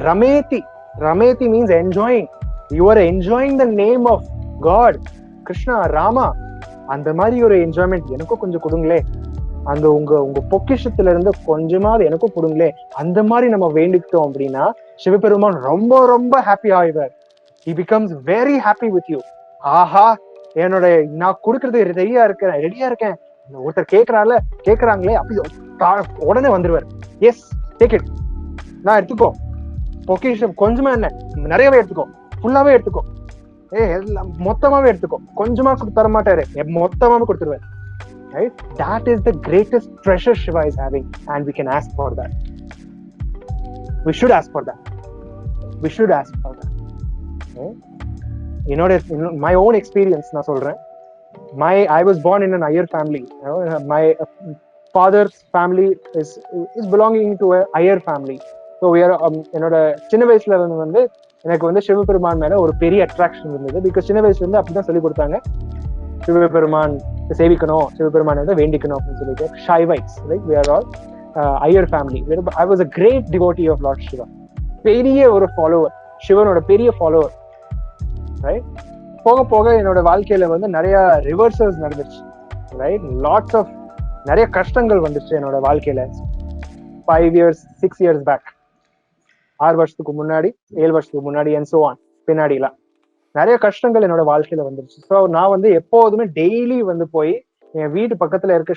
ரமேதி, ரமேதி means enjoying. You are enjoying the name of God Krishna, Rama. அந்த மாதிரி ஒரு என்ஜாய்மெண்ட் எனக்கும் கொஞ்சம் கொடுங்களே. அந்த உங்க பொக்கிஷத்துல இருந்து கொஞ்சமாவது எனக்கும் கொடுங்களே. அந்த மாதிரி நம்ம வேண்டிக்கிட்டோம் அப்படின்னா சிவபெருமான் ரொம்ப ரொம்ப ஹாப்பி ஆயிடுவார். He becomes very happy with you. ஆஹா, என்னோட நான் கொடுக்கறதுக்கு ரெடியா இருக்கேன். ஒருத்தர் கேக்குறாங்களே அப்படி உடனே வந்துருவார். எஸ், டேக் இட், நான் எடுத்துக்கோ. பொக்கிஷம் கொஞ்சமா என்ன, நிறையவே எடுத்துக்கோ, ஃபுல்லாவே எடுத்துக்கோ, மொத்தமாவே எடுத்துக்கோ. கொஞ்சமா தர மாட்டாரு, மொத்தமாவே கொடுத்துருவாரு. Right? That is the greatest treasure Shiva is having, and we can ask for that. We should ask for that. We should ask for that. My own experience na solren. I was born in an Iyer family. My father's family is belonging to a Iyer family. So we are என்னோட சின்ன வயசுல எனக்கு சிவபெருமான் மேல ஒரு பெரிய அட்ராக்ஷன் இருந்தது. பிகாஸ் சின்ன வயசுல இருந்து அப்படிதான் சொல்லி கொடுத்தாங்க, சிவபெருமான் சேவிக்கணும், சிவபெருமான் வேண்டிக்கணும் அப்படின்னு சொல்லிட்டு. ஷைவைட்ஸ், right? We are all Iyer family. I was a great devotee of Lord Shiva. பெரிய ஒரு ஃபாலோவர், சிவனோட பெரிய ஃபாலோவர். ரைட்? போக போக என்னோட வாழ்க்கையில நிறைய ரிவர்சல்ஸ் நடந்துச்சு. ரைட்? லாட்ஸ் ஆஃப் நிறைய கஷ்டங்கள் வந்துச்சு என்னோட வாழ்க்கையில. 5 years 6 years பேக், 6 வருஷத்துக்கு முன்னாடி, 7 வருஷத்துக்கு முன்னாடி, and so on, பின்னாடிலாம் நிறைய கஷ்டங்கள் என்னோட வாழ்க்கையில வந்துருச்சு. ஸோ நான் எப்போதுமே டெய்லி போய் என் வீட்டு பக்கத்துல இருக்க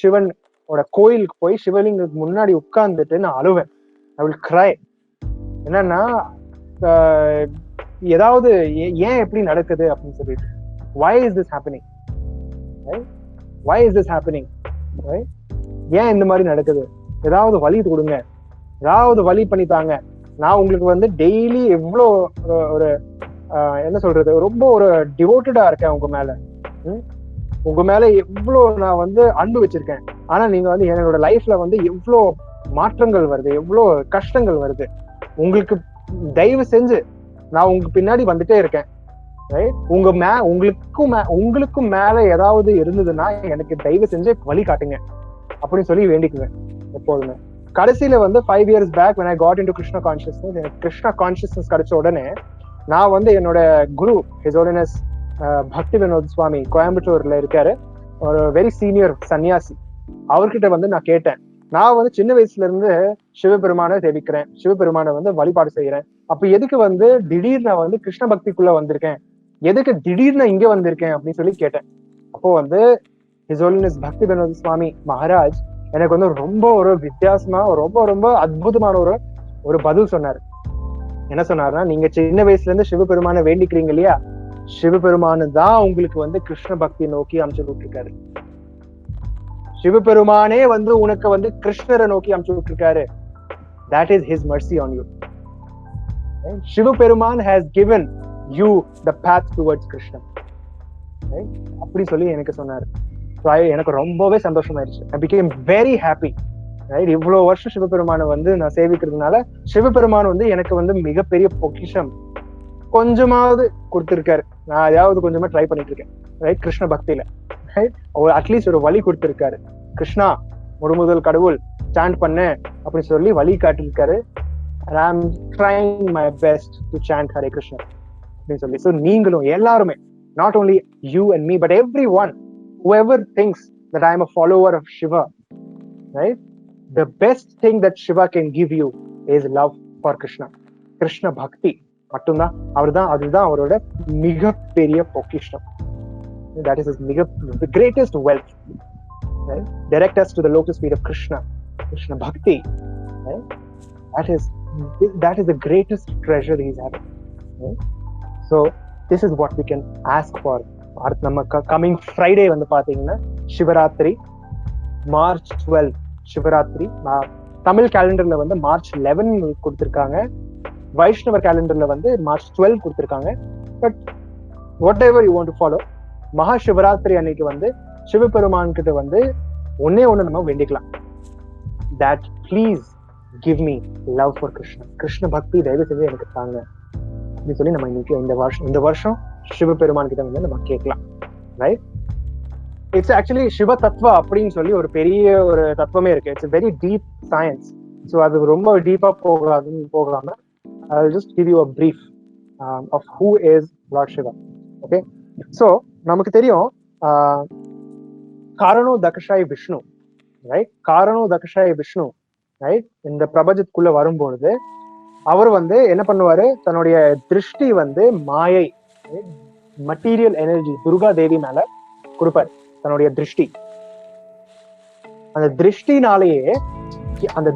சிவனோட கோயிலுக்கு போய் சிவலிங்கத்துக்கு முன்னாடி உட்கார்ந்துட்டு நான் அழுவேன். ஐ வில் கிரை. என்னன்னா ஏதாவது ஏன் எப்படி நடக்குது அப்படின்னு சொல்லிட்டு, why is this happening? Right? Why is this happening? Right? ஏன் இந்த மாதிரி நடக்குது? ஏதாவது வழி கொடுங்க, ஏதாவது வழி பண்ணித்தாங்க. நான் உங்களுக்கு டெய்லி எவ்வளோ ஒரு என்ன சொல்றது, ரொம்ப ஒரு டிவோட்டடா இருக்கேன் உங்க மேல. உங்க மேல எவ்வளவு நான் அன்பு வச்சிருக்கேன். ஆனா நீங்க என்னோட லைஃப்ல எவ்வளவு மாற்றங்கள் வருது, எவ்வளவு கஷ்டங்கள் வருது. உங்களுக்கு தயவு செஞ்சு நான் உங்க பின்னாடி வந்துட்டே இருக்கேன். உங்களுக்கும் மேல ஏதாவது இருந்ததுன்னா எனக்கு தயவு செஞ்சு வழி காட்டுங்க அப்படின்னு சொல்லி வேண்டிக்குவேன் எப்போதுமே. கடைசியில 5 years back when I got into Krishna consciousness, எனக்கு கிருஷ்ணா கான்சியஸ்னஸ் கிடைச்ச உடனே நான் என்னோட குரு His Holiness பக்தி வினோத் சுவாமி கோயம்புத்தூர்ல இருக்காரு, ஒரு வெரி சீனியர் சன்னியாசி. அவர்கிட்ட நான் கேட்டேன், நான் சின்ன வயசுல இருந்து சிவபெருமான சேவிக்கிறேன், சிவபெருமான வழிபாடு செய்யறேன். அப்ப எதுக்கு திடீர்னு கிருஷ்ண பக்திக்குள்ள வந்திருக்கேன், எதுக்கு திடீர்னு இங்க வந்திருக்கேன் அப்படின்னு சொல்லி கேட்டேன். அப்போ His Holiness பக்தி வினோத் சுவாமி மகாராஜ் எனக்கு ரொம்ப ஒரு வித்தியாசமா, ரொம்ப ரொம்ப அற்புதமான ஒரு பதில் சொன்னாரு. என்ன சொன்னாருன்னா, நீங்க சின்ன வயசுல இருந்து சிவபெருமான வேண்டிக்கிறீங்க இல்லையா, சிவபெருமானு தான் உங்களுக்கு வந்து கிருஷ்ண பக்தி நோக்கி அமுச்சு விட்டுருக்காரு. சிவபெருமானே வந்து உனக்கு வந்து கிருஷ்ணரை நோக்கி அமுச்சு விட்டுருக்காரு. That is his mercy on you. Right? Sivaperuman has given you the path towards Krishna. Right? அப்படி சொல்லி எனக்கு சொன்னாரு. எனக்கு ரொம்பவே சந்தோஷமாயிருச்சு. I became very happy. Right? இவ்வளவு வருஷம் சிவபெருமானை வந்து நான் சேவிக்கிறதுனால சிவபெருமான் வந்து எனக்கு வந்து மிகப்பெரிய பொக்கிஷம் கொஞ்சமாவது கொடுத்திருக்காரு. நான் அதாவது கொஞ்சமா ட்ரை பண்ணிட்டு இருக்கேன். ரைட், கிருஷ்ண பக்தியில ரைட் அட்லீஸ்ட் ஒரு வழி கொடுத்திருக்காரு. கிருஷ்ணா முதல் கடவுள் சாண்ட் பண்ண அப்படின்னு சொல்லி வழி காட்டிருக்காரு. I am trying my best to chant Hare Krishna அப்படின்னு சொல்லி. ஸோ நீங்களும் எல்லாருமே, not only you and me but everyone whoever thinks that I am a follower of Shiva, right, the best thing that Shiva can give you is love for Krishna. Krishna bhakti மட்டும்தான். அதுதான் அவரோட மிகப்பெரிய பொக்கிஷம். That is the greatest wealth. Right? Direct us to the lotus feet of Krishna bhakti. Right? That is the greatest treasure he's having. Right? So this is what we can ask for. நம்ம coming Friday வந்து பாத்தீங்கன்னா சிவராத்திரி, March 12 சிவராத்திரி. தமிழ் கேலண்டர்ல வந்து March 11 கொடுத்திருக்காங்க. வைஷ்ணவர் கேலண்டர்ல வந்து March 12 கொடுத்திருக்காங்க. But whatever you want to follow, Mahashivaratri அன்னைக்கு வந்து சிவபெருமான் கிட்ட வந்து ஒன்னே ஒண்ணு நம்ம வேண்டிக்கலாம். That please give me love for Krishna. Krishna பக்தி தயவு செஞ்சு எனக்கு தாங்க அப்படின்னு சொல்லி நம்ம இன்னைக்கு இந்த வருஷம் சிவபெருமான் கிட்ட வந்து நம்ம கேட்கலாம். ரைட், இட்ஸ் ஆக்சுவலி சிவ தத்துவா அப்படின்னு சொல்லி ஒரு பெரிய ஒரு தத்துவமே இருக்கு. It's very deep science. So அது ரொம்ப டீப்பா போகாம I'll just give you a brief of who is Lord Shiva. Okay, so நமக்கு தெரியும் காரணோ தக்ஷாய் விஷ்ணு, ரைட்? காரணோ தக்ஷாய் விஷ்ணு, ரைட்? இந்த பிரபஞ்சத்துக்குள்ள வரும்பொழுது அவர் வந்து என்ன பண்ணுவாரு, தன்னுடைய திருஷ்டி வந்து மாயை, மெட்டீரியல் எனர்ஜி துர்கா தேவி மேல கொடுப்பாரு தன்னுடைய திருஷ்டி. அந்த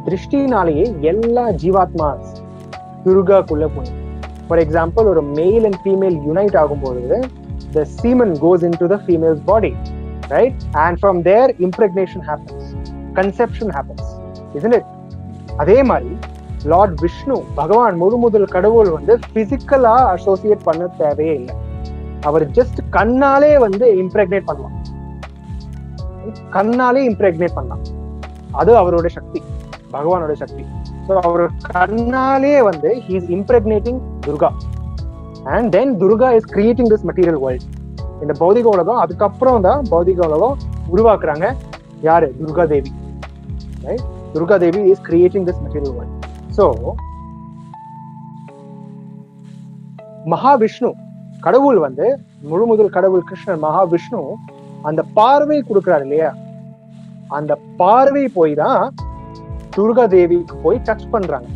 திருஷ்டினாலேயே எல்லா ஜீவாத்மா துர்காக்குள்ள போகும். ஃபார் எக்ஸாம்பிள், ஒரு மேல் அண்ட் ஃபீமேல் யுனைட் ஆகும்பொழுது the semen goes into the female's body, right? And from there impregnation happens, conception happens, isn't it? அதே மாதிரி லார்ட் விஷ்ணு பகவான் முதல் கடவுள் வந்து பிசிக்கலா அசோசியேட் பண்ண தேவையே இல்லை. அவர் ஜஸ்ட் கண்ணாலே வந்து இம்ப்ரெக்னேட் பண்ணலாம். அது அவரோட சக்தி, பகவானோட சக்தி. ஸோ அவர் கண்ணாலே வந்து he is impregnating Durga. And then Durga is creating this material world. இந்த பௌதிக உலகம், அதுக்கப்புறம் தான் பௌதிக உலகம் உருவாக்குறாங்க யாரு? Durga Devi. Right? Durga Devi is creating this material world. So Mahavishnu கடவுள் வந்து முதல் கடவுள் கிருஷ்ணன் மகாவிஷ்ணு அந்த பார்வை கொடுக்கிறாரு இல்லையா, அந்த பார்வை போய் தான் துர்கா தேவிக்கு போய் டச் பண்றாங்க.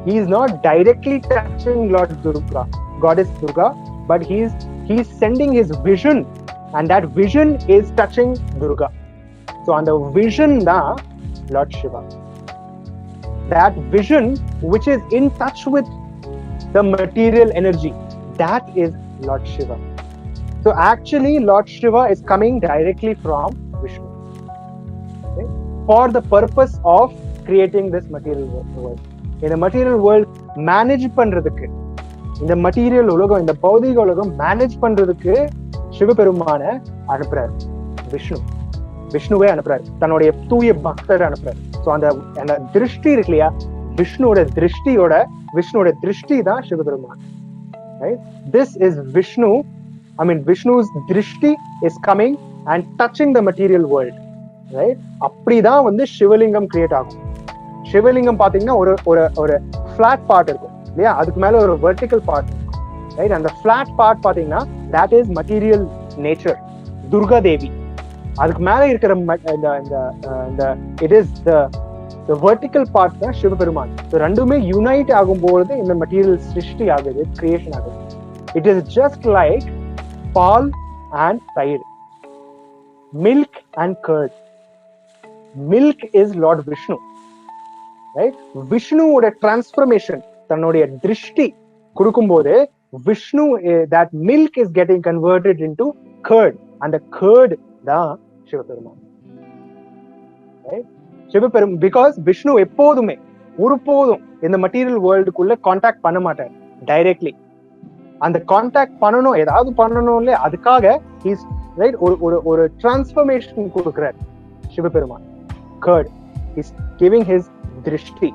He is not directly touching Lord Durga, Goddess Durga, but he is sending his vision, and that vision is touching Durga. So on the vision da Lord Shiva, that vision which is in touch with the material energy, that is Lord Shiva. So actually Lord Shiva is coming directly from Vishnu, okay? For the purpose of creating this material world. இந்த மெட்டீரியல் வேர்ல்ட் மேனேஜ் பண்றதுக்கு, இந்த மெட்டீரியல் உலகம், இந்த பௌதிக உலகம் மேனேஜ் பண்றதுக்கு சிவபெருமான அனுப்புறாரு விஷ்ணுவே அனுப்புறாரு, தன்னுடைய தூய பக்தரை அனுப்புறாரு. ஸோ அந்த திருஷ்டி இருக்கு இல்லையா, விஷ்ணுவோட திருஷ்டி தான் Sivaperuman. Right? This is Vishnu. I mean, Vishnu's drishti is coming and touching the material world. Right? அப்படிதான் வந்து சிவலிங்கம் கிரியேட் ஆகும். சிவலிங்கம் பாத்தீங்கன்னா ஒரு பிளாட் பார்ட் இருக்கும் இல்லையா, அதுக்கு மேல ஒரு வெர்டிகல் பார்ட் இருக்கும். ரைட்? அந்த பிளாட் பார்ட் பாத்தீங்கன்னா that is material nature, Durga Devi. அதுக்கு மேல இருக்கிற it is the vertical part தான் சிவபெருமான். ரெண்டுமே யுனைட் ஆகும்போது இந்த மெட்டீரியல் சிருஷ்டி ஆகுது, கிரியேஷன் ஆகுது. It is just like paal and thayir, milk and curd. Milk is Lord Vishnu. Right? விஷ்ணுவோட டிரான்ஸ்பர்மேஷன், தன்னுடைய திருஷ்டி கொடுக்கும் போது Vishnu, that milk is getting converted into curd, and the curd da Shivaperuman. Right? Shivaperuman, because Vishnu எப்போதுமே ஒருபோதும் இந்த மெட்டீரியல் வேர்ல்டுக்குள்ள கான்டாக்ட் பண்ண மாட்டார் டைரக்ட்லி. அந்த கான்டாக்ட் பண்ணணும், ஏதாவது பண்ணணும்ல, அதுக்காக ஹீஸ் ரைட் ஒரு டிரான்ஸ்ஃபர்மேஷன் கொடுக்கிறார் Sivaperuman. Curd is giving his drishti,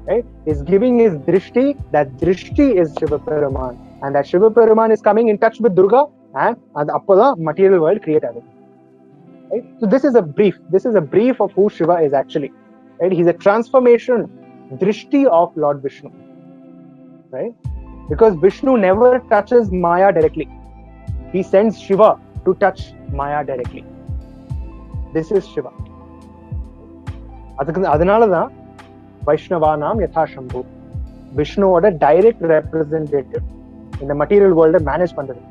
right? Is giving his drishti. That drishti is Shivaperuman, and that Shivaperuman is coming in touch with Durga, and appoda material world create agum. Right? So this is a brief. This is a brief of who Shiva is actually. Right? He's a transformation drishti of Lord Vishnu. Right? Because Vishnu never touches Maya directly. He sends Shiva to touch Maya directly. This is Shiva. அதனாலதான் வைஷ்ணவானாம் யதா சம்பு, விஷ்ணுவோட டைரக்ட் ரெப்ரசன்டேட்டிவ் இந்த மெட்டீரியல் வேர்ல்ட மேனேஜ் பண்றது.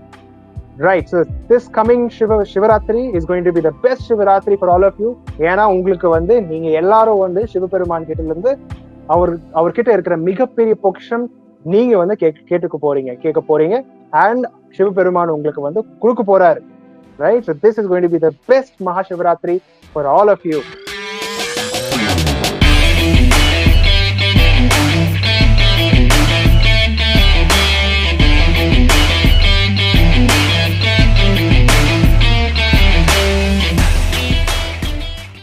Right. So this coming Shivratri is going to be the best Shivratri for all of you. ஏன்னா உங்களுக்கு நீங்க எல்லாரும் சிவபெருமான் கிட்ட இருந்து அவர்கிட்ட இருக்கிற மிகப்பெரிய பொக்கிஷம் நீங்க கேட்க போறீங்க, அண்ட் சிவபெருமான் உங்களுக்கு கொடுக்க போறாரு. Right. So this is going to be the best Mahashivratri for all of you.